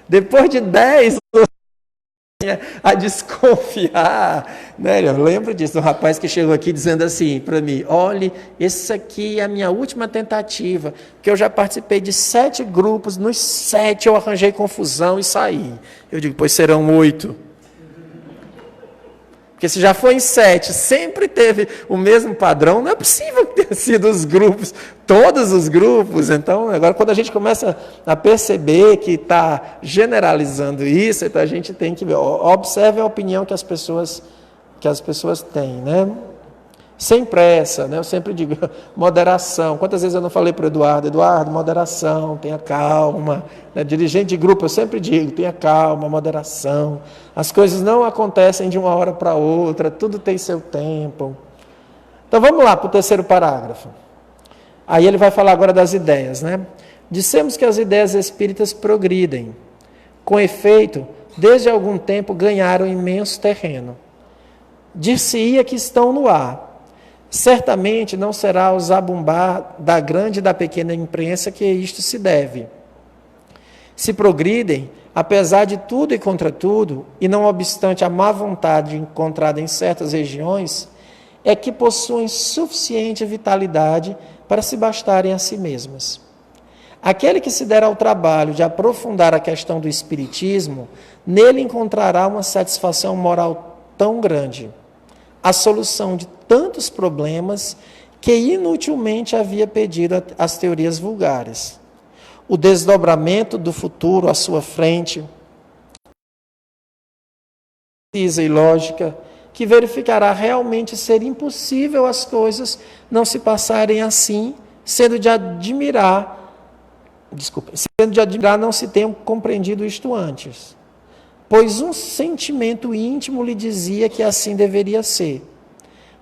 Speaker 6: Depois de 10, a desconfiar, né? Eu lembro disso, um rapaz que chegou aqui dizendo assim para mim, olhe, esse aqui é a minha última tentativa, porque eu já participei de 7 grupos, nos 7 eu arranjei confusão e saí. Eu digo, pois serão 8. Porque se já foi em 7, sempre teve o mesmo padrão, não é possível que tenha sido os grupos, todos os grupos. Então, agora quando a gente começa a perceber que está generalizando isso, então a gente tem que ver, observe a opinião que as pessoas têm, né? Sem pressa, né? Eu sempre digo, moderação. Quantas vezes eu não falei para o Eduardo, moderação, tenha calma. Né? Dirigente de grupo, eu sempre digo, tenha calma, moderação. As coisas não acontecem de uma hora para outra, tudo tem seu tempo. Então vamos lá para o 3º parágrafo. Aí ele vai falar agora das ideias, né? Dissemos que as ideias espíritas progridem. Com efeito, desde algum tempo ganharam imenso terreno. Dir-se-ia que estão no ar. Certamente não será o zabumbar da grande e da pequena imprensa que isto se deve. Se progridem, apesar de tudo e contra tudo, e não obstante a má vontade encontrada em certas regiões, é que possuem suficiente vitalidade para se bastarem a si mesmas. Aquele que se der ao trabalho de aprofundar a questão do espiritismo, nele encontrará uma satisfação moral tão grande, a solução de tantos problemas que inutilmente havia pedido às teorias vulgares. O desdobramento do futuro à sua frente, precisa e lógica, que verificará realmente ser impossível as coisas não se passarem assim, sendo de admirar não se tenham compreendido isto antes. Pois um sentimento íntimo lhe dizia que assim deveria ser.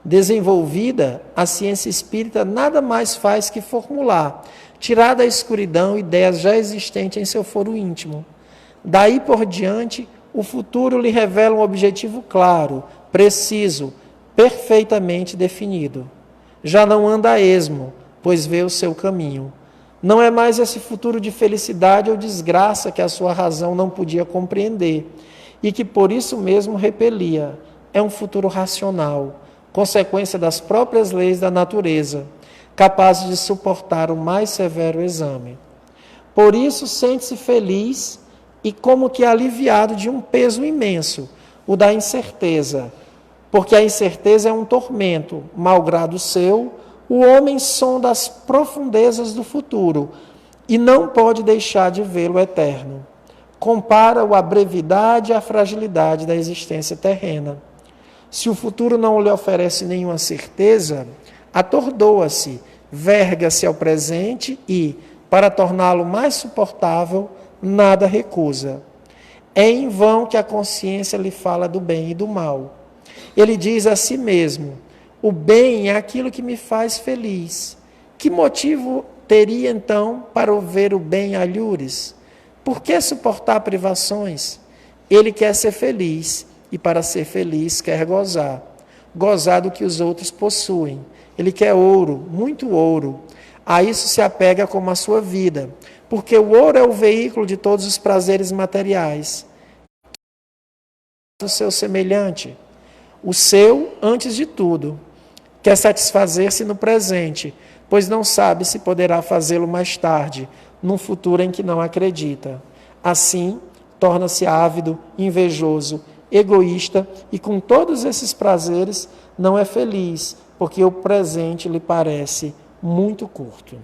Speaker 6: Desenvolvida, a ciência espírita nada mais faz que formular, tirar da escuridão ideias já existentes em seu foro íntimo. Daí por diante, o futuro lhe revela um objetivo claro, preciso, perfeitamente definido. Já não anda a esmo, pois vê o seu caminho. Não é mais esse futuro de felicidade ou desgraça que a sua razão não podia compreender e que por isso mesmo repelia. É um futuro racional, consequência das próprias leis da natureza, capaz de suportar o mais severo exame. Por isso sente-se feliz e como que aliviado de um peso imenso, o da incerteza, porque a incerteza é um tormento, malgrado seu. O homem sonda as profundezas do futuro e não pode deixar de vê-lo eterno. Compara-o à brevidade e à fragilidade da existência terrena. Se o futuro não lhe oferece nenhuma certeza, atordoa-se, verga-se ao presente e, para torná-lo mais suportável, nada recusa. É em vão que a consciência lhe fala do bem e do mal. Ele diz a si mesmo: o bem é aquilo que me faz feliz. Que motivo teria, então, para ver o bem alhures? Por que suportar privações? Ele quer ser feliz, e para ser feliz quer gozar. Gozar do que os outros possuem. Ele quer ouro, muito ouro. A isso se apega como a sua vida, porque o ouro é o veículo de todos os prazeres materiais. O seu semelhante, o seu antes de tudo. Quer satisfazer-se no presente, pois não sabe se poderá fazê-lo mais tarde, num futuro em que não acredita. Assim, torna-se ávido, invejoso, egoísta e com todos esses prazeres não é feliz, porque o presente lhe parece muito curto.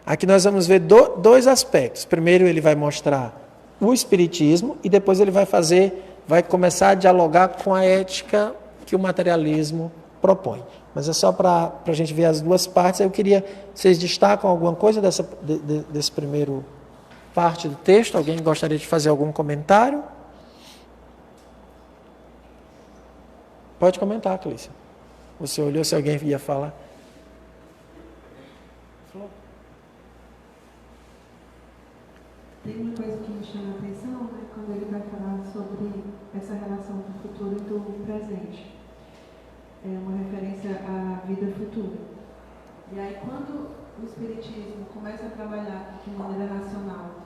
Speaker 6: Aqui nós vamos ver dois aspectos. Primeiro ele vai mostrar o espiritismo e depois ele vai começar a dialogar com a ética que o materialismo propõe. Mas é só para a gente ver as duas partes. Eu queria, vocês destacam alguma coisa desse primeiro parte do texto? Alguém gostaria de fazer algum comentário? Pode comentar, Clícia. Você olhou se alguém ia falar.
Speaker 3: Tem uma coisa que me chama a atenção, né, quando ele vai falar sobre essa relação do futuro e do presente. É uma referência à vida futura. E aí, quando o Espiritismo começa a trabalhar de maneira racional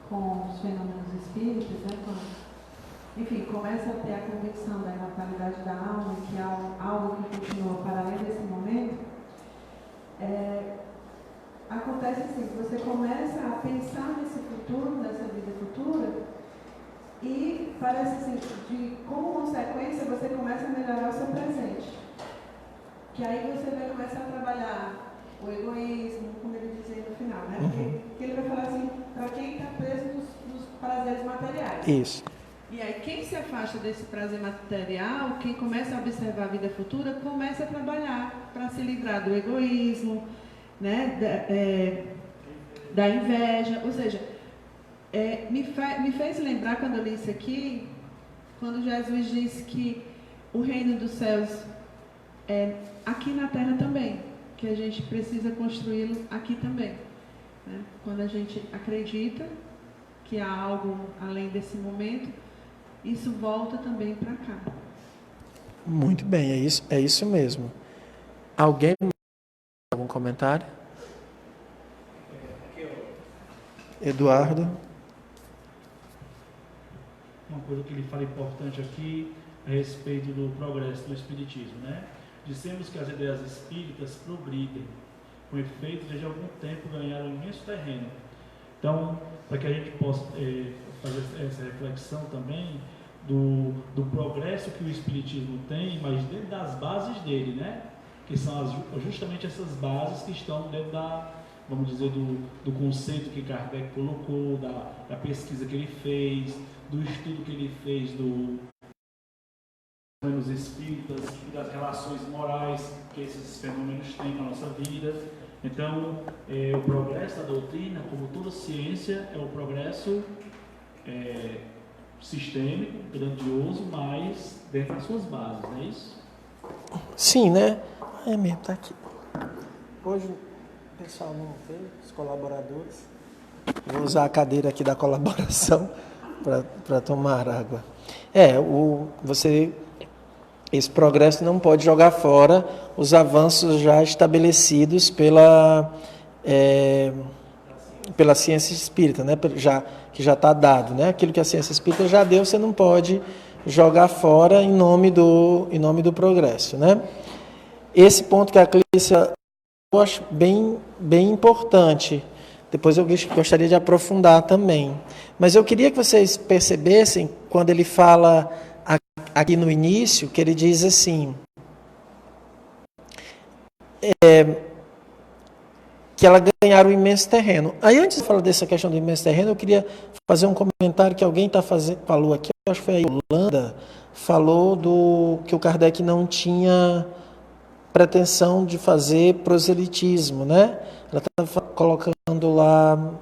Speaker 3: com os fenômenos espíritas, né, enfim, começa a ter a convicção da imortalidade da alma, que é algo que continua para além desse momento, acontece assim, você começa a pensar nesse futuro, nessa vida futura, e parece assim, como consequência, você começa a melhorar o seu presente. Que aí você vai começar a trabalhar o egoísmo, como ele diz aí no final, né? Porque ele vai falar assim, para quem está preso nos prazeres materiais.
Speaker 6: Isso.
Speaker 3: E aí, quem se afasta desse prazer material, quem começa a observar a vida futura, começa a trabalhar para se livrar do egoísmo, né, da inveja. Ou seja, me fez lembrar, quando eu li isso aqui, quando Jesus disse que o reino dos céus é aqui na Terra também, que a gente precisa construí-lo aqui também. Né? Quando a gente acredita que há algo além desse momento, isso volta também para cá.
Speaker 6: Muito bem, é isso mesmo. Alguém algum comentário? Eduardo?
Speaker 4: Uma coisa que ele fala importante aqui a respeito do progresso do espiritismo, né? Dissemos que as ideias espíritas progridem, com efeito, desde algum tempo ganharam um imenso terreno. Então, para que a gente possa fazer essa reflexão também do progresso que o espiritismo tem, mas dentro das bases dele, né? Que são justamente essas bases que estão dentro vamos dizer, do conceito que Kardec colocou, da pesquisa que ele fez, do estudo que ele fez dos espíritas e das relações morais que esses fenômenos têm na nossa vida. Então, o progresso da doutrina, como toda ciência, é o progresso sistêmico, grandioso, mas dentro das suas bases, não é isso?
Speaker 6: Sim, né? É mesmo, tá aqui. Hoje o pessoal não veio, os colaboradores. Vou usar a cadeira aqui da colaboração para tomar água. Esse progresso não pode jogar fora os avanços já estabelecidos pela ciência espírita, né? Que já está dado, né? Aquilo que a ciência espírita já deu, você não pode jogar fora em nome do progresso, né? Esse ponto que a Clícia eu acho bem importante. Depois eu gostaria de aprofundar também. Mas eu queria que vocês percebessem, quando ele fala aqui no início, que ele diz assim, que ela ganharam um imenso terreno. Aí, antes de falar dessa questão do imenso terreno, eu queria fazer um comentário que alguém falou aqui, acho que foi a Yolanda, falou que o Kardec não tinha pretensão de fazer proselitismo, né? Ela estava colocando lá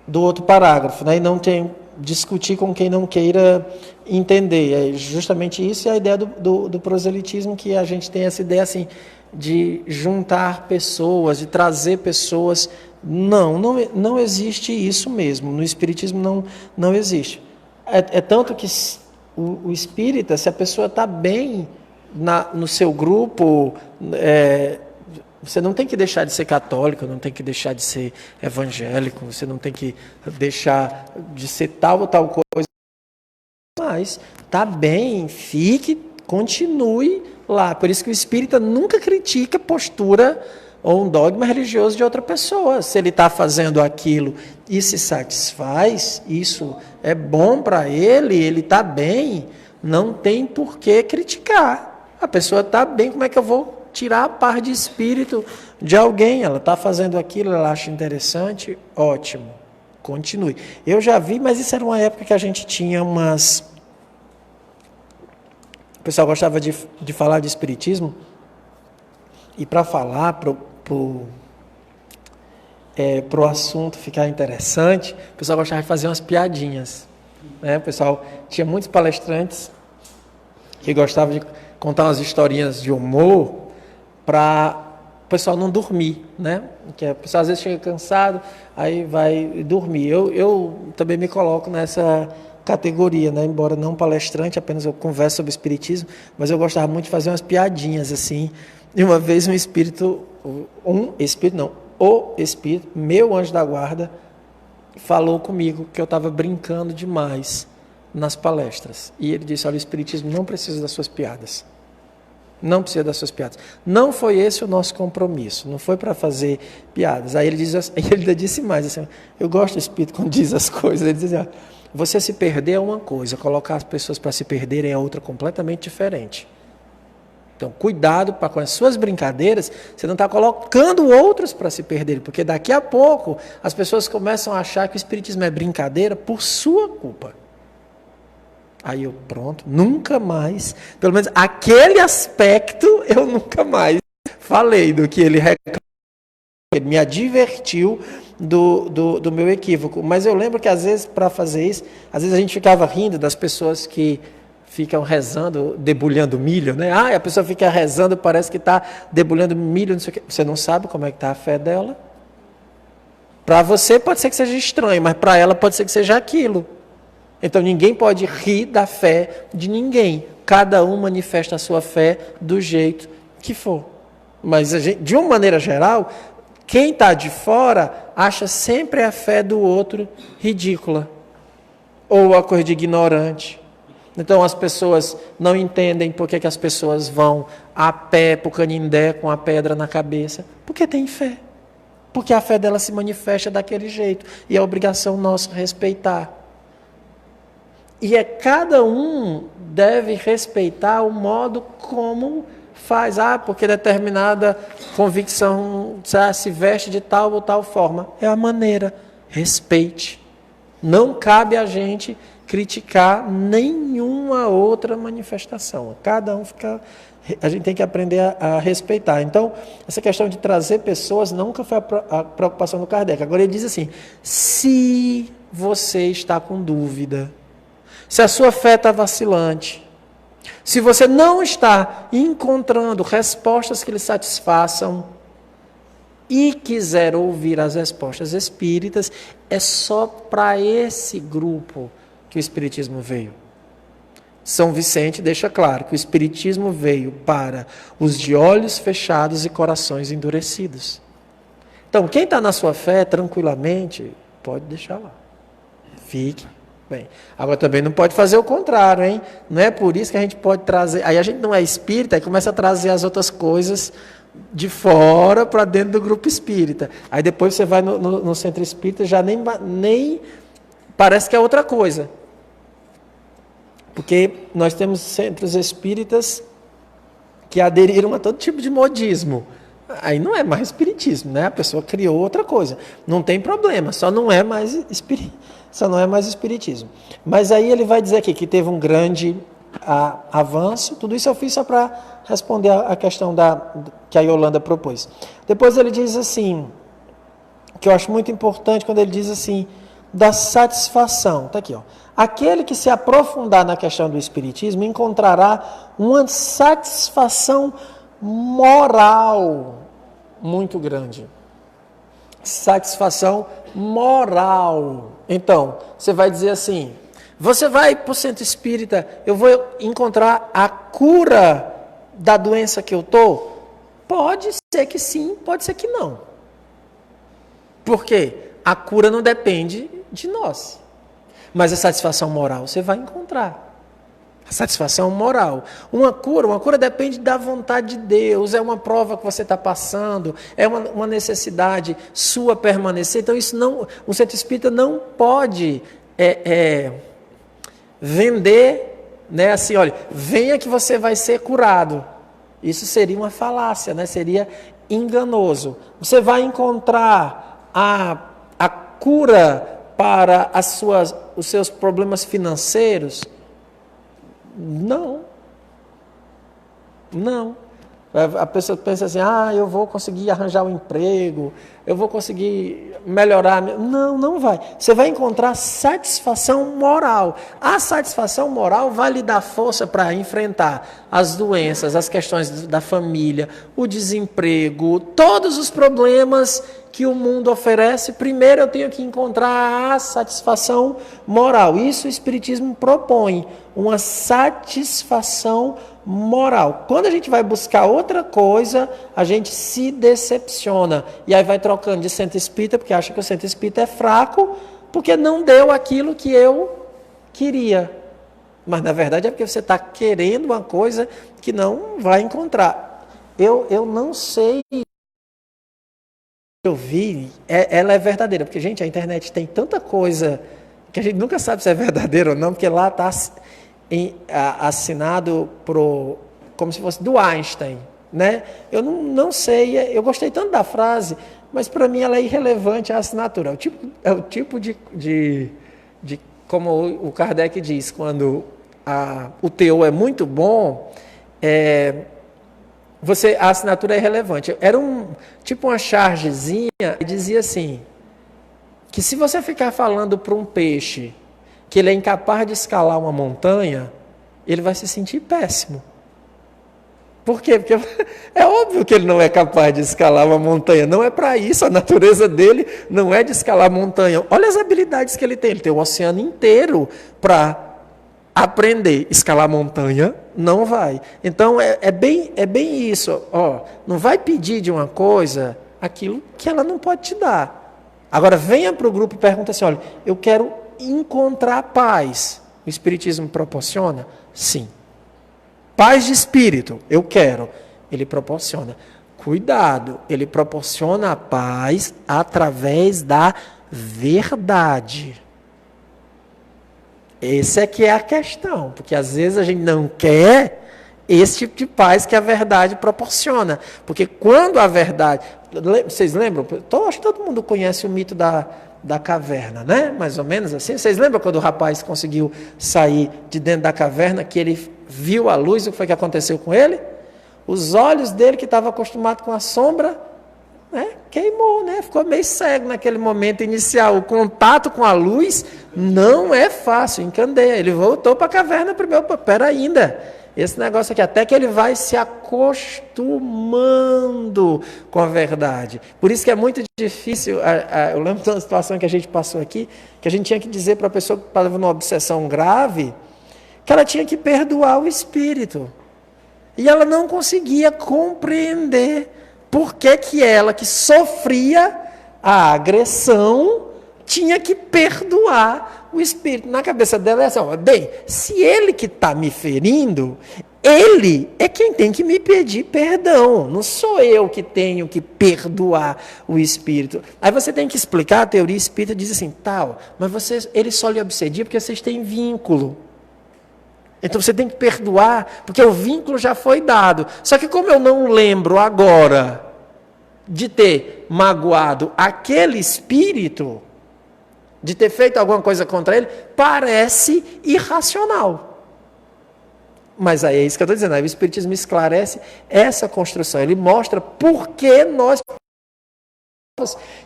Speaker 6: do outro parágrafo, né? E não tem discutir com quem não queira entender. É justamente isso, e a ideia do proselitismo, que a gente tem essa ideia assim de juntar pessoas, de trazer pessoas. Não existe isso mesmo. No espiritismo não existe. É tanto que o espírita, se a pessoa está bem no seu grupo, você não tem que deixar de ser católico, não tem que deixar de ser evangélico, você não tem que deixar de ser tal ou tal coisa, mas está bem, fique, continue lá. Por isso que o espírita nunca critica postura ou um dogma religioso de outra pessoa. Se ele está fazendo aquilo e se satisfaz, isso é bom para ele está bem, não tem por que criticar. A pessoa está bem, como é que eu vou tirar a paz de espírito de alguém. Ela está fazendo aquilo, ela acha interessante, ótimo, continue. Eu já vi, mas isso era uma época que a gente tinha umas... O pessoal gostava de falar de espiritismo, e para falar pro assunto ficar interessante, o pessoal gostava de fazer umas piadinhas. Né? O pessoal tinha muitos palestrantes que gostavam de contar umas historinhas de humor para o pessoal não dormir, né? Que o pessoal às vezes chega cansado, aí vai dormir. Eu também me coloco nessa categoria, né? Embora não palestrante, apenas eu converso sobre espiritismo, mas eu gostava muito de fazer umas piadinhas assim. E uma vez o espírito, meu anjo da guarda, falou comigo que eu estava brincando demais nas palestras. E ele disse, olha, o espiritismo não precisa das suas piadas. Não precisa das suas piadas. Não foi esse o nosso compromisso. Não foi para fazer piadas. Aí ele ainda disse mais, assim, eu gosto do espírito quando diz as coisas. Ele diz assim, você se perder é uma coisa, colocar as pessoas para se perderem é outra completamente diferente. Então, cuidado com as suas brincadeiras, você não está colocando outros para se perderem, porque daqui a pouco as pessoas começam a achar que o espiritismo é brincadeira por sua culpa. Aí eu, pronto, nunca mais, pelo menos aquele aspecto eu nunca mais falei do que ele reclamou. Ele me advertiu do meu equívoco. Mas eu lembro que às vezes, para fazer isso, às vezes a gente ficava rindo das pessoas que ficam rezando, debulhando milho, né? A pessoa fica rezando, parece que está debulhando milho, não sei o quê. Você não sabe como é que está a fé dela. Para você pode ser que seja estranho, mas para ela pode ser que seja aquilo. Então ninguém pode rir da fé de ninguém. Cada um manifesta a sua fé do jeito que for. Mas de uma maneira geral, quem está de fora acha sempre a fé do outro ridícula. Ou a coisa de ignorante. Então as pessoas não entendem por que as pessoas vão a pé para o Canindé com a pedra na cabeça. Porque tem fé. Porque a fé dela se manifesta daquele jeito. E é obrigação nossa respeitar. E cada um deve respeitar o modo como faz. Porque determinada convicção se veste de tal ou tal forma. É a maneira. Respeite. Não cabe a gente criticar nenhuma outra manifestação. Cada um fica... A gente tem que aprender a respeitar. Então, essa questão de trazer pessoas nunca foi a preocupação do Kardec. Agora ele diz assim, se você está com dúvida, se a sua fé está vacilante, se você não está encontrando respostas que lhe satisfaçam e quiser ouvir as respostas espíritas, é só para esse grupo que o Espiritismo veio. São Vicente deixa claro que o Espiritismo veio para os de olhos fechados e corações endurecidos. Então, quem está na sua fé, tranquilamente, pode deixar lá. Fique bem. Agora, também não pode fazer o contrário, hein? Não é por isso que a gente pode trazer... Aí a gente não é espírita, aí começa a trazer as outras coisas de fora para dentro do grupo espírita. Aí depois você vai no centro espírita, já nem parece que é outra coisa. Porque nós temos centros espíritas que aderiram a todo tipo de modismo. Aí não é mais espiritismo, né? A pessoa criou outra coisa. Não tem problema, só não é mais espiritismo. Mas aí ele vai dizer aqui que teve um grande avanço. Tudo isso eu fiz só para responder a questão que a Yolanda propôs. Depois ele diz assim, que eu acho muito importante quando ele diz assim, da satisfação. Está aqui, ó. Aquele que se aprofundar na questão do espiritismo encontrará uma satisfação moral muito grande. Satisfação moral. Então, você vai dizer assim, você vai para o centro espírita, eu vou encontrar a cura da doença que eu estou? Pode ser que sim, pode ser que não. Por quê? A cura não depende de nós. Mas a satisfação moral você vai encontrar. A satisfação moral. Uma cura depende da vontade de Deus, é uma prova que você está passando, é uma necessidade sua permanecer. Então, isso não, um centro espírita não pode vender, né, assim, olha, venha que você vai ser curado. Isso seria uma falácia, né? Seria enganoso. Você vai encontrar a cura para os seus problemas financeiros? Não. Não. A pessoa pensa assim, eu vou conseguir arranjar um emprego, eu vou conseguir melhorar. Não, não vai. Você vai encontrar satisfação moral. A satisfação moral vai lhe dar força para enfrentar as doenças, as questões da família, o desemprego, todos os problemas que o mundo oferece. Primeiro eu tenho que encontrar a satisfação moral. Isso o Espiritismo propõe, uma satisfação moral. Quando a gente vai buscar outra coisa, a gente se decepciona. E aí vai trocando de centro espírita, porque acha que o centro espírita é fraco, porque não deu aquilo que eu queria. Mas na verdade é porque você está querendo uma coisa que não vai encontrar. Eu não sei. Eu vi, ela é verdadeira, porque, gente, a internet tem tanta coisa que a gente nunca sabe se é verdadeira ou não, porque lá está assinado como se fosse do Einstein, né? Eu não sei, eu gostei tanto da frase, mas para mim ela é irrelevante a assinatura. É o tipo de como o Kardec diz, quando o teor é muito bom, a assinatura é irrelevante. Era tipo uma chargezinha que dizia assim, que se você ficar falando para um peixe que ele é incapaz de escalar uma montanha, ele vai se sentir péssimo. Por quê? Porque é óbvio que ele não é capaz de escalar uma montanha. Não é para isso, a natureza dele não é de escalar montanha. Olha as habilidades que ele tem. Ele tem o oceano inteiro para aprender. Escalar montanha, não vai. Então, é bem isso. Não vai pedir de uma coisa aquilo que ela não pode te dar. Agora, venha para o grupo e pergunta assim, olha, eu quero encontrar paz. O Espiritismo proporciona? Sim. Paz de espírito, eu quero. Ele proporciona. Cuidado, ele proporciona a paz através da verdade. Essa é que é a questão, porque às vezes a gente não quer esse tipo de paz que a verdade proporciona. Porque quando a verdade... Vocês lembram? Acho que todo mundo conhece o mito da caverna, né? Mais ou menos assim. Vocês lembram quando o rapaz conseguiu sair de dentro da caverna, que ele viu a luz, o que foi que aconteceu com ele? Os olhos dele, que estava acostumado com a sombra, né, queimou, né? Ficou meio cego naquele momento inicial. O contato com a luz não é fácil, encandeia. Ele voltou para a caverna primeiro, pera ainda. Esse negócio aqui, até que ele vai se acostumando com a verdade. Por isso que é muito difícil. Eu lembro de uma situação que a gente passou aqui, que a gente tinha que dizer para a pessoa que estava numa obsessão grave, que ela tinha que perdoar o espírito. E ela não conseguia compreender por que ela, que sofria a agressão, tinha que perdoar o espírito. Na cabeça dela é assim, bem, se ele que está me ferindo, ele é quem tem que me pedir perdão, não sou eu que tenho que perdoar o espírito. Aí você tem que explicar, a teoria espírita diz assim, mas ele só lhe obsedia porque vocês têm vínculo. Então você tem que perdoar, porque o vínculo já foi dado. Só que como eu não lembro agora de ter magoado aquele espírito, de ter feito alguma coisa contra ele, parece irracional. Mas aí é isso que eu estou dizendo, aí o Espiritismo esclarece essa construção, ele mostra por que nós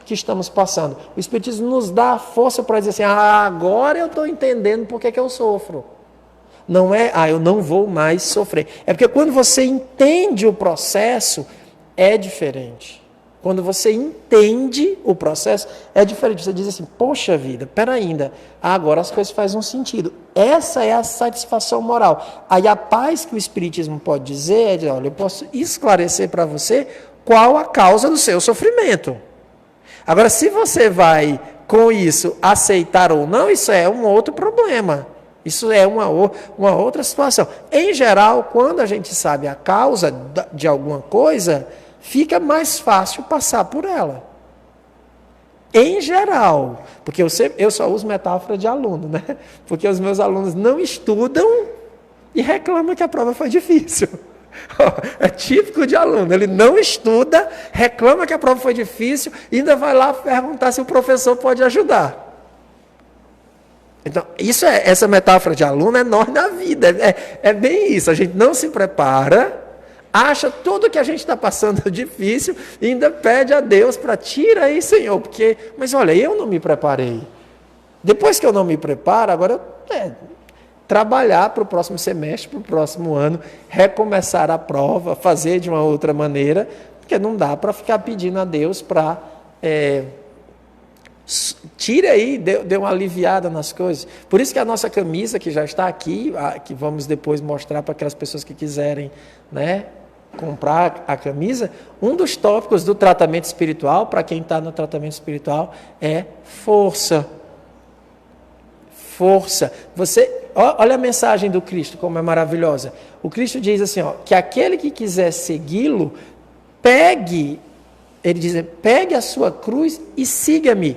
Speaker 6: que estamos passando. O Espiritismo nos dá a força para dizer assim, agora eu estou entendendo por que eu sofro. Não é, eu não vou mais sofrer. É porque quando você entende o processo, é diferente. Quando você entende o processo, é diferente. Você diz assim, poxa vida, pera ainda, agora as coisas fazem um sentido. Essa é a satisfação moral. Aí a paz que o Espiritismo pode dizer é dizer, olha, eu posso esclarecer para você qual a causa do seu sofrimento. Agora, se você vai com isso aceitar ou não, isso é um outro problema. Isso é uma outra situação. Em geral, quando a gente sabe a causa de alguma coisa, fica mais fácil passar por ela. Em geral. Porque eu só uso metáfora de aluno, né? Porque os meus alunos não estudam e reclamam que a prova foi difícil. É típico de aluno, ele não estuda, reclama que a prova foi difícil e ainda vai lá perguntar se o professor pode ajudar. Então, essa metáfora de aluno é nós na vida, é bem isso, a gente não se prepara, acha tudo que a gente está passando difícil e ainda pede a Deus para tira aí, Senhor, mas olha, eu não me preparei. Depois que eu não me preparo, agora trabalhar para o próximo semestre, para o próximo ano, recomeçar a prova, fazer de uma outra maneira, porque não dá para ficar pedindo a Deus para tira aí, dê uma aliviada nas coisas. Por isso que a nossa camisa, que já está aqui, que vamos depois mostrar para aquelas pessoas que quiserem, né, comprar a camisa, um dos tópicos do tratamento espiritual, para quem está no tratamento espiritual, é força. Força. Olha a mensagem do Cristo, como é maravilhosa. O Cristo diz assim, que aquele que quiser segui-lo, ele diz, pegue a sua cruz e siga-me.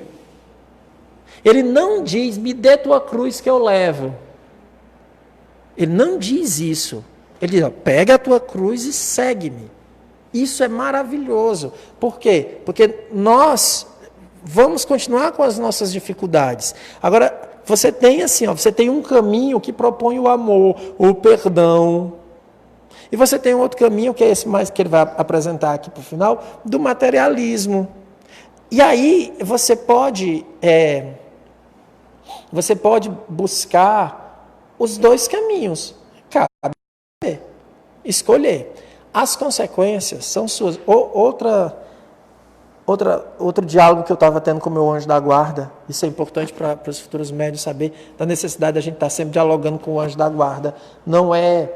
Speaker 6: Ele não diz, me dê tua cruz que eu levo. Ele não diz isso. Ele diz, pega a tua cruz e segue-me. Isso é maravilhoso. Por quê? Porque nós vamos continuar com as nossas dificuldades. Agora, você tem assim, você tem um caminho que propõe o amor, o perdão. E você tem um outro caminho, que é esse mais que ele vai apresentar aqui para o final, do materialismo. E aí você pode buscar os dois caminhos. Cabe escolher. As consequências são suas. Outro diálogo que eu estava tendo com o meu anjo da guarda, isso é importante para os futuros médios saber da necessidade da gente estar sempre dialogando com o anjo da guarda. Não é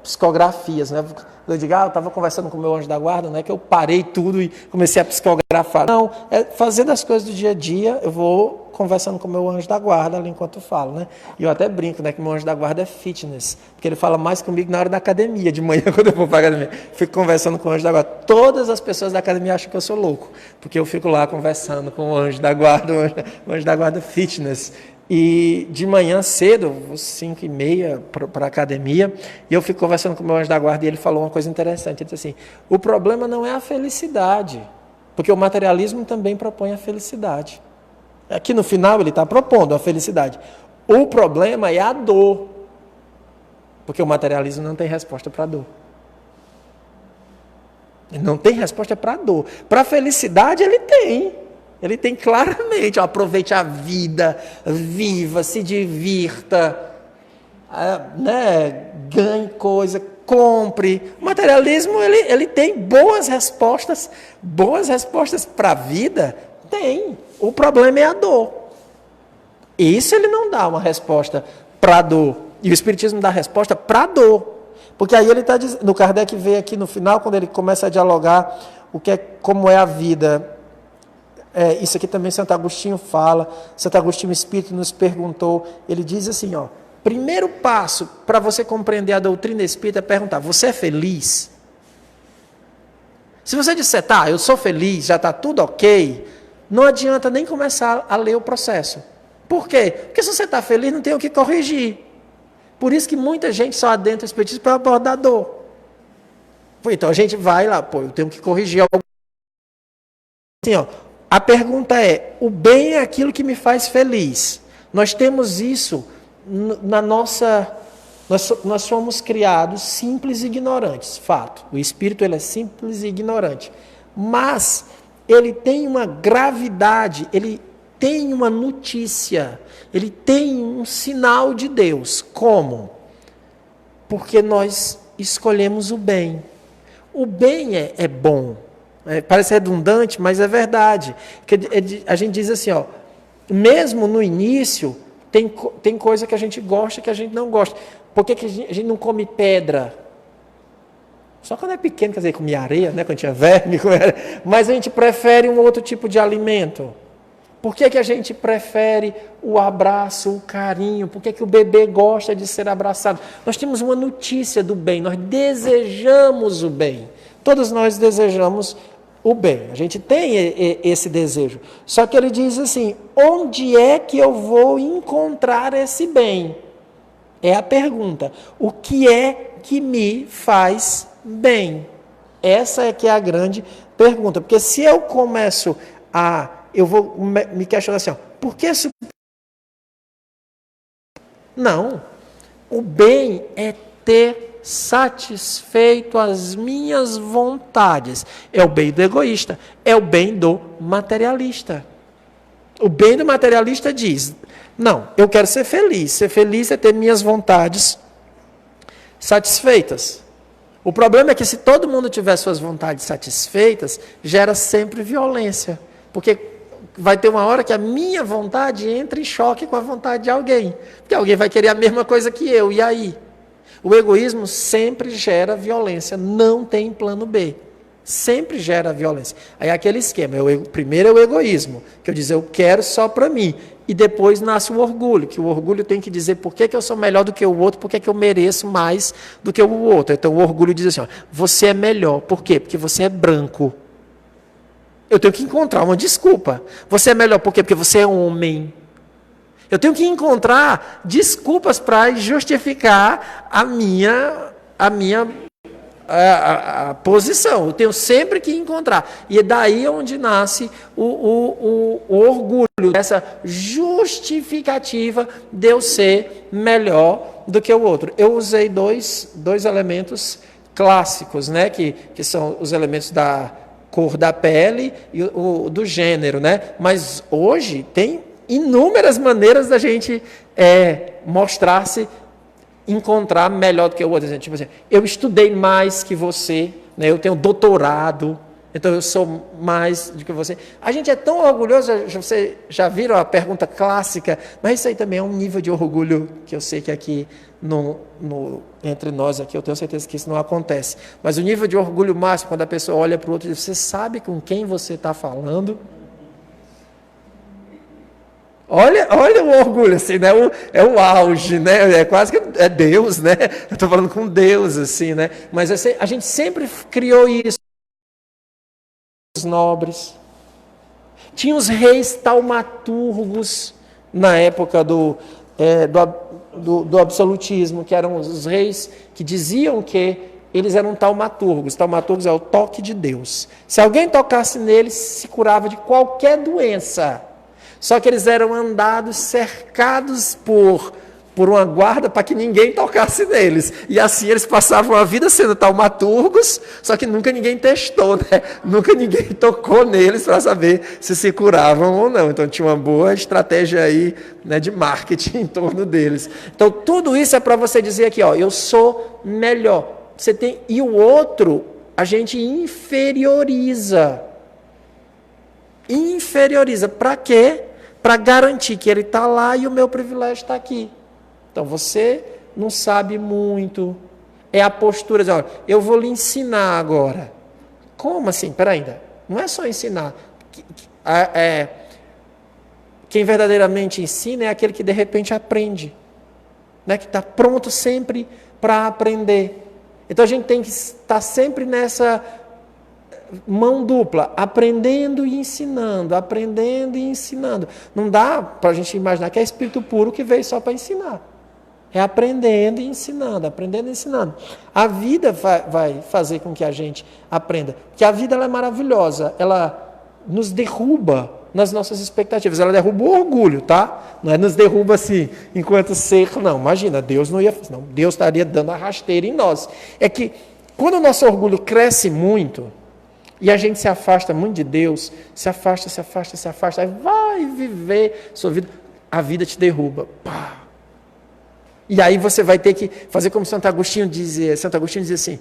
Speaker 6: psicografias, né? Eu digo, eu estava conversando com o meu anjo da guarda, não é que eu parei tudo e comecei a psicografar. Não, fazendo as coisas do dia a dia, eu vou conversando com o meu anjo da guarda ali enquanto eu falo, né? E eu até brinco, né, que o meu anjo da guarda é fitness, porque ele fala mais comigo na hora da academia, de manhã, quando eu vou para a academia. Fico conversando com o anjo da guarda. Todas as pessoas da academia acham que eu sou louco, porque eu fico lá conversando com o anjo da guarda, o anjo da guarda fitness. E de manhã cedo, 5h30 para a academia, e eu fico conversando com o meu anjo da guarda e ele falou uma coisa interessante. Ele disse assim, o problema não é a felicidade, porque o materialismo também propõe a felicidade. Aqui no final ele está propondo a felicidade. O problema é a dor, porque o materialismo não tem resposta para a dor. Ele não tem resposta para a dor. Para a felicidade ele tem. Ele tem claramente, aproveite a vida, viva, se divirta, né, ganhe coisa, compre. O materialismo, ele tem boas respostas para a vida? Tem. O problema é a dor. Isso ele não dá uma resposta para a dor. E o Espiritismo dá resposta para a dor. Porque aí ele está dizendo, o Kardec vê aqui no final, quando ele começa a dialogar como é a vida. Isso aqui também Santo Agostinho fala, Santo Agostinho Espírito nos perguntou, ele diz assim, primeiro passo para você compreender a doutrina espírita é perguntar, você é feliz? Se você disser, tá, eu sou feliz, já está tudo ok, não adianta nem começar a ler o processo. Por quê? Porque se você está feliz, não tem o que corrigir. Por isso que muita gente só adentra o espiritismo para abordar a dor. Então a gente vai lá, eu tenho que corrigir algo. Assim, a pergunta é, o bem é aquilo que me faz feliz. Nós temos isso na nossa... Nós somos criados simples e ignorantes, fato. O espírito ele é simples e ignorante. Mas ele tem uma gravidade, ele tem uma notícia, ele tem um sinal de Deus. Como? Porque nós escolhemos o bem. O bem é bom. Parece redundante, mas é verdade. A gente diz assim, mesmo no início, tem coisa que a gente gosta que a gente não gosta. Por que a gente não come pedra? Só quando é pequeno, quer dizer, comia areia, né? Quando tinha verme, mas a gente prefere um outro tipo de alimento. Por que a gente prefere o abraço, o carinho? Por que o bebê gosta de ser abraçado? Nós temos uma notícia do bem, nós desejamos o bem. Todos nós desejamos o bem, a gente tem esse desejo. Só que ele diz assim, onde é que eu vou encontrar esse bem? É a pergunta. O que é que me faz bem? Essa é que é a grande pergunta. Porque se eu começo eu vou me questionar assim, ó, por que isso? Não. O bem é ter satisfeito as minhas vontades. É o bem do egoísta, é o bem do materialista. O bem do materialista diz, não, eu quero ser feliz. Ser feliz é ter minhas vontades satisfeitas. O problema é que se todo mundo tiver suas vontades satisfeitas, gera sempre violência. Porque vai ter uma hora que a minha vontade entra em choque com a vontade de alguém. Porque alguém vai querer a mesma coisa que eu, e aí? O egoísmo sempre gera violência, não tem plano B. Sempre gera violência. Aí é aquele esquema, primeiro é o egoísmo, que eu dizer, eu quero só para mim. E depois nasce o orgulho, que o orgulho tem que dizer por que eu sou melhor do que o outro, por que eu mereço mais do que o outro. Então o orgulho diz assim, ó, você é melhor. Por quê? Porque você é branco. Eu tenho que encontrar uma desculpa. Você é melhor por quê? Porque você é homem. Eu tenho que encontrar desculpas para justificar a minha posição. Eu tenho sempre que encontrar. E é daí onde nasce o orgulho, essa justificativa de eu ser melhor do que o outro. Eu usei dois elementos clássicos, né, que são os elementos da cor da pele e do gênero, né? Mas hoje tem inúmeras maneiras da gente mostrar-se, encontrar melhor do que o outro. Tipo assim, eu estudei mais que você, né? Eu tenho doutorado, então eu sou mais do que você. A gente é tão orgulhoso, vocês já viram a pergunta clássica, mas isso aí também é um nível de orgulho que eu sei que aqui entre nós aqui, eu tenho certeza que isso não acontece. Mas o nível de orgulho máximo, quando a pessoa olha para o outro e diz, você sabe com quem você está falando? Olha o orgulho, assim, né? É o auge, né? É quase que é Deus, né? Eu estou falando com Deus, assim, né? Mas assim, a gente sempre criou isso. Os nobres. Tinha os reis taumaturgos na época do absolutismo, que eram os reis que diziam que eles eram taumaturgos. Taumaturgos é o toque de Deus. Se alguém tocasse neles, se curava de qualquer doença. Só que eles eram andados, cercados por uma guarda para que ninguém tocasse neles. E assim eles passavam a vida sendo taumaturgos, só que nunca ninguém testou, né? Nunca ninguém tocou neles para saber se curavam ou não. Então tinha uma boa estratégia aí, né, de marketing em torno deles. Então tudo isso é para você dizer aqui, ó, eu sou melhor. E o outro, a gente inferioriza. Inferioriza. Para quê? Para garantir que ele está lá e o meu privilégio está aqui. Então, você não sabe muito. É a postura de, olha, eu vou lhe ensinar agora. Como assim? Peraí, ainda. Não é só ensinar. Quem verdadeiramente ensina é aquele que de repente aprende. Né? Que está pronto sempre para aprender. Então, a gente tem que estar sempre nessa mão dupla, aprendendo e ensinando, aprendendo e ensinando. Não dá para a gente imaginar que é espírito puro que veio só para ensinar. É aprendendo e ensinando, aprendendo e ensinando. A vida vai fazer com que a gente aprenda. Porque a vida ela é maravilhosa, ela nos derruba nas nossas expectativas. Ela derruba o orgulho, tá? Não é nos derruba assim, enquanto ser, não. Imagina, Deus não ia... Não, Deus estaria dando a rasteira em nós. É que quando o nosso orgulho cresce muito, e a gente se afasta muito de Deus, se afasta, aí vai viver sua vida, a vida te derruba. Pá. E aí você vai ter que fazer como Santo Agostinho dizia assim,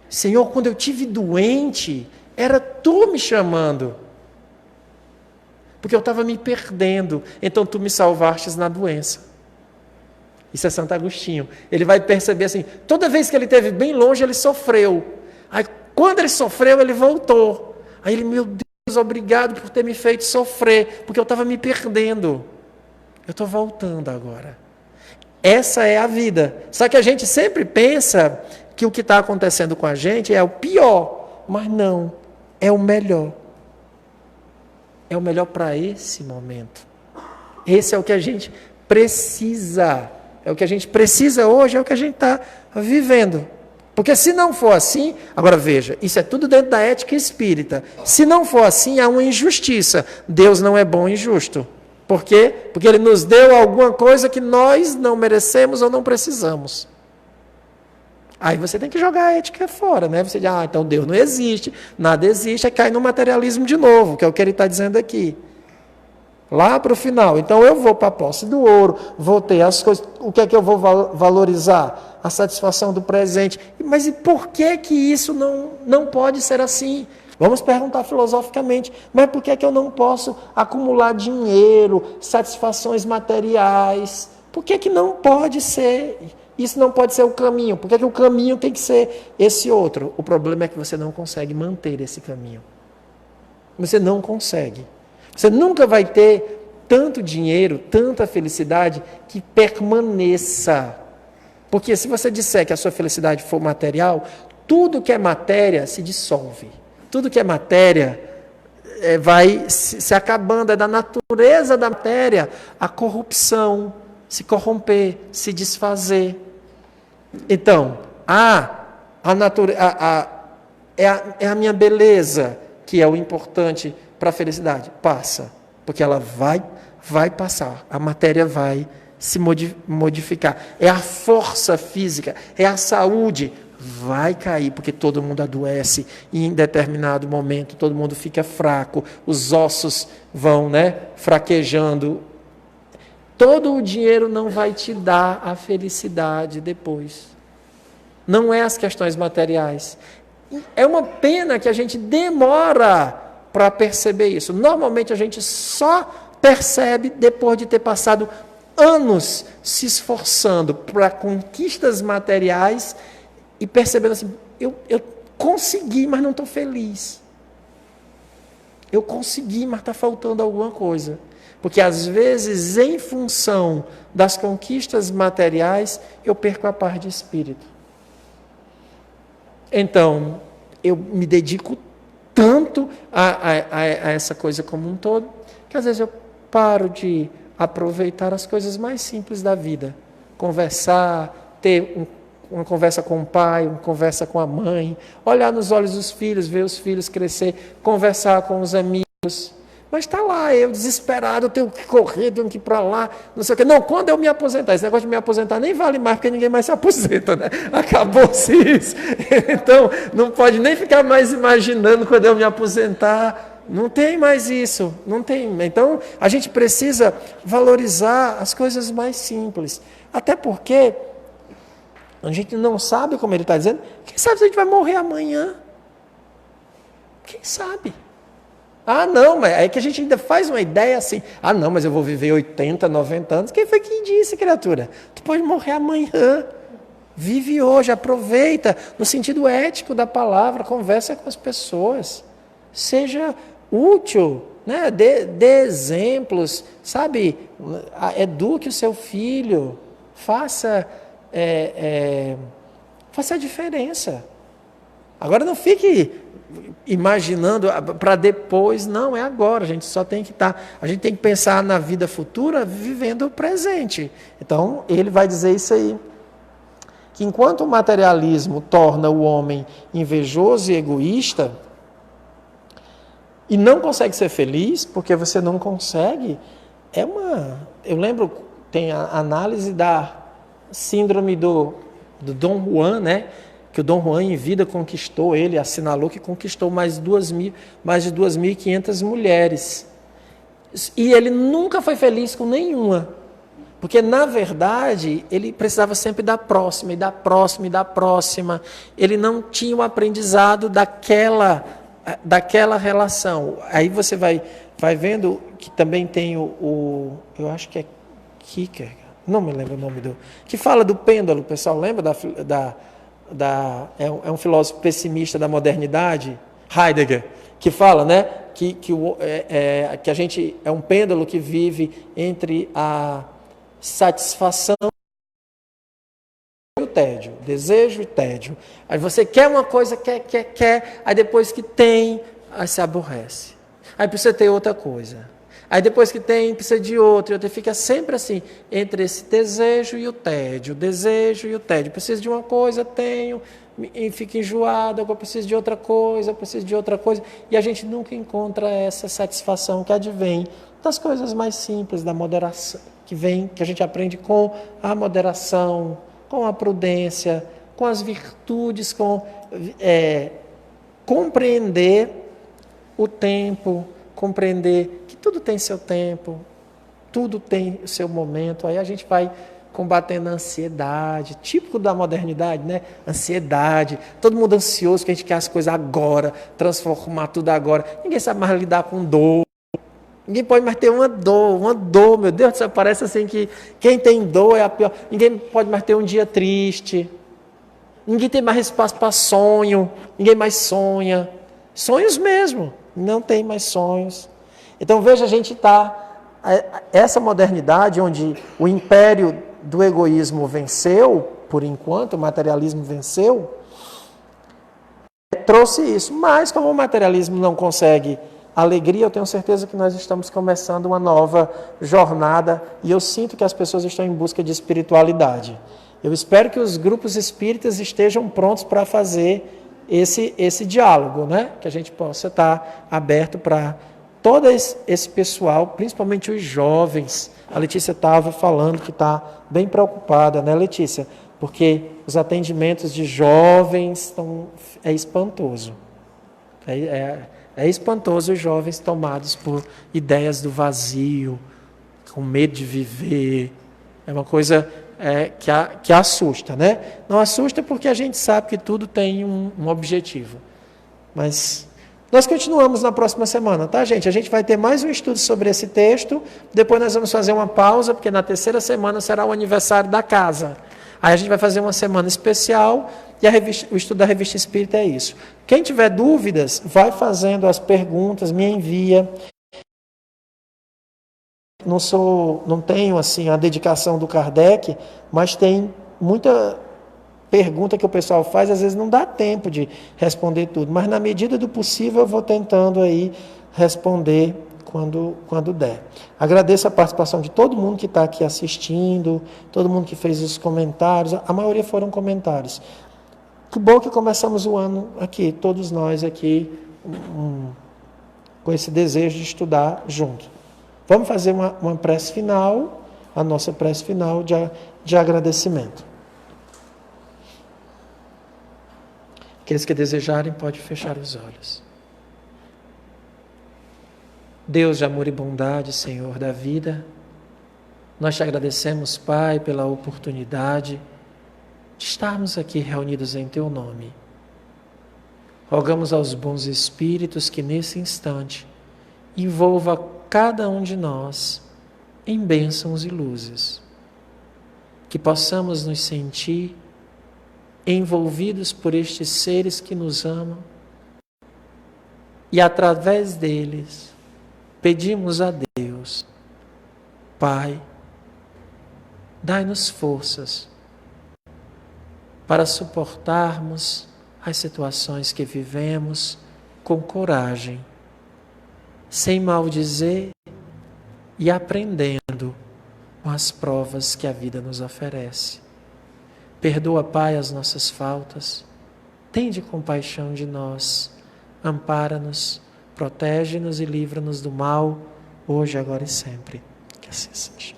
Speaker 6: Senhor, quando eu tive doente, era Tu me chamando. Porque eu estava me perdendo, então Tu me salvastes na doença. Isso é Santo Agostinho. Ele vai perceber assim, toda vez que ele esteve bem longe, ele sofreu. Aí, quando ele sofreu, ele voltou. Aí ele, meu Deus, obrigado por ter me feito sofrer, porque eu estava me perdendo. Eu estou voltando agora. Essa é a vida. Só que a gente sempre pensa que o que está acontecendo com a gente é o pior, mas não, é o melhor. É o melhor para esse momento. Esse é o que a gente precisa. É o que a gente precisa hoje, é o que a gente está vivendo. Porque se não for assim, agora veja, isso é tudo dentro da ética espírita. Se não for assim, há uma injustiça. Deus não é bom e justo. Por quê? Porque Ele nos deu alguma coisa que nós não merecemos ou não precisamos. Aí você tem que jogar a ética fora, né? Você diz, então Deus não existe, nada existe, aí cai no materialismo de novo, que é o que ele está dizendo aqui. Lá para o final. Então eu vou para a posse do ouro, vou ter as coisas. O que é que eu vou valorizar? A satisfação do presente. Mas e por que que isso não pode ser assim? Vamos perguntar filosoficamente, mas por que que eu não posso acumular dinheiro, satisfações materiais? Por que que não pode ser? Isso não pode ser o caminho. Por que que o caminho tem que ser esse outro? O problema é que você não consegue manter esse caminho. Você não consegue. Você nunca vai ter tanto dinheiro, tanta felicidade que permaneça. Porque se você disser que a sua felicidade for material, tudo que é matéria se dissolve. Tudo que é matéria vai se acabando, é da natureza da matéria a corrupção, se corromper, se desfazer. Então, é a minha beleza que é o importante para a felicidade. Passa, porque ela vai passar, a matéria vai se modificar. É a força física, é a saúde, vai cair, porque todo mundo adoece e em determinado momento todo mundo fica fraco, os ossos vão, fraquejando. Todo o dinheiro não vai te dar a felicidade depois. Não é as questões materiais. É uma pena que a gente demora para perceber isso. Normalmente a gente só percebe depois de ter passado anos se esforçando para conquistas materiais e percebendo assim, eu consegui, mas não estou feliz. Eu consegui, mas está faltando alguma coisa. Porque às vezes, em função das conquistas materiais, eu perco a paz de espírito. Então, eu me dedico tanto a essa coisa como um todo, que às vezes eu paro de aproveitar as coisas mais simples da vida. Conversar, ter uma conversa com o pai, uma conversa com a mãe, olhar nos olhos dos filhos, ver os filhos crescer, conversar com os amigos. Mas está lá, eu desesperado, eu tenho que correr, tenho que ir para lá, não sei o quê. Não, quando eu me aposentar, esse negócio de me aposentar nem vale mais, porque ninguém mais se aposenta, né? Acabou-se isso. Então, não pode nem ficar mais imaginando quando eu me aposentar. Não tem mais isso, não tem. Então, a gente precisa valorizar as coisas mais simples. Até porque a gente não sabe, como ele está dizendo, quem sabe se a gente vai morrer amanhã? Quem sabe? Não, mas é que a gente ainda faz uma ideia assim, não, mas eu vou viver 80, 90 anos. Quem foi que disse, criatura? Tu pode morrer amanhã. Vive hoje, aproveita, no sentido ético da palavra, conversa com as pessoas. Seja útil, né? Dê exemplos, sabe? Eduque o seu filho, faça a diferença. Agora não fique imaginando para depois, não, é agora, a gente só tem que a gente tem que pensar na vida futura vivendo o presente. Então, ele vai dizer isso aí, que enquanto o materialismo torna o homem invejoso e egoísta, e não consegue ser feliz, porque você não consegue, eu lembro, tem a análise da síndrome do Dom Juan, né? Que o Dom Juan em vida conquistou, ele assinalou que conquistou mais de 2.500 mulheres. E ele nunca foi feliz com nenhuma. Porque, na verdade, ele precisava sempre da próxima, e da próxima, e da próxima. Ele não tinha o aprendizado daquela relação. Aí você vai vendo que também tem eu acho que é Kierkegaard, não me lembro o nome que fala do pêndulo, pessoal, lembra é um filósofo pessimista da modernidade, Heidegger, que fala, né, que a gente é um pêndulo que vive entre a satisfação e o tédio, desejo e tédio. Aí você quer uma coisa, quer, aí depois que tem, aí se aborrece. Aí precisa ter outra coisa. Aí depois que tem, precisa de outro, e outro, fica sempre assim, entre esse desejo e o tédio, preciso de uma coisa, tenho, e fica enjoado, agora preciso de outra coisa, e a gente nunca encontra essa satisfação que advém das coisas mais simples, da moderação, que a gente aprende com a moderação, com a prudência, com as virtudes, com compreender o tempo, compreender que tudo tem seu tempo, tudo tem o seu momento. Aí a gente vai combatendo a ansiedade, típico da modernidade, né? Ansiedade, todo mundo ansioso, que a gente quer as coisas agora, transformar tudo agora. Ninguém sabe mais lidar com dor. Ninguém pode mais ter uma dor, meu Deus do céu, parece assim que quem tem dor é a pior. Ninguém pode mais ter um dia triste. Ninguém tem mais espaço para sonho, ninguém mais sonha. Sonhos mesmo, não tem mais sonhos. Então veja, a gente essa modernidade onde o império do egoísmo venceu, por enquanto, o materialismo venceu, trouxe isso. Mas como o materialismo não consegue alegria, eu tenho certeza que nós estamos começando uma nova jornada e eu sinto que as pessoas estão em busca de espiritualidade. Eu espero que os grupos espíritas estejam prontos para fazer esse diálogo, né? Que a gente possa estar aberto para todo esse pessoal, principalmente os jovens. A Letícia estava falando que está bem preocupada, né, Letícia? Porque os atendimentos de jovens é espantoso. É espantoso os jovens tomados por ideias do vazio, com medo de viver. É uma coisa que assusta, né? Não assusta porque a gente sabe que tudo tem um objetivo. Mas nós continuamos na próxima semana, tá, gente? A gente vai ter mais um estudo sobre esse texto, depois nós vamos fazer uma pausa, porque na terceira semana será o aniversário da casa. Aí a gente vai fazer uma semana especial e o estudo da Revista Espírita é isso. Quem tiver dúvidas, vai fazendo as perguntas, me envia. Não tenho assim a dedicação do Kardec, mas tem muita pergunta que o pessoal faz, às vezes não dá tempo de responder tudo, mas na medida do possível eu vou tentando aí responder quando der. Agradeço a participação de todo mundo que está aqui assistindo, todo mundo que fez os comentários, a maioria foram comentários. Que bom que começamos o ano aqui, todos nós aqui, com esse desejo de estudar junto. Vamos fazer uma prece final, a nossa prece final de agradecimento. Aqueles que desejarem, podem fechar os olhos. Deus de amor e bondade, Senhor da vida, nós te agradecemos, Pai, pela oportunidade de estarmos aqui reunidos em Teu nome. Rogamos aos bons espíritos que nesse instante envolva cada um de nós em bênçãos e luzes, que possamos nos sentir envolvidos por estes seres que nos amam e através deles pedimos a Deus, Pai, dai-nos forças para suportarmos as situações que vivemos com coragem, sem maldizer e aprendendo com as provas que a vida nos oferece. Perdoa, Pai, as nossas faltas, tende compaixão de nós, ampara-nos, protege-nos e livra-nos do mal, hoje, agora e sempre. Que assim seja.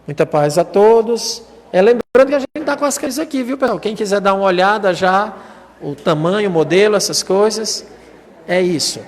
Speaker 6: Muita paz a todos. Lembrando que a gente está com as coisas aqui, viu, pessoal? Quem quiser dar uma olhada já, o tamanho, o modelo, essas coisas, é isso.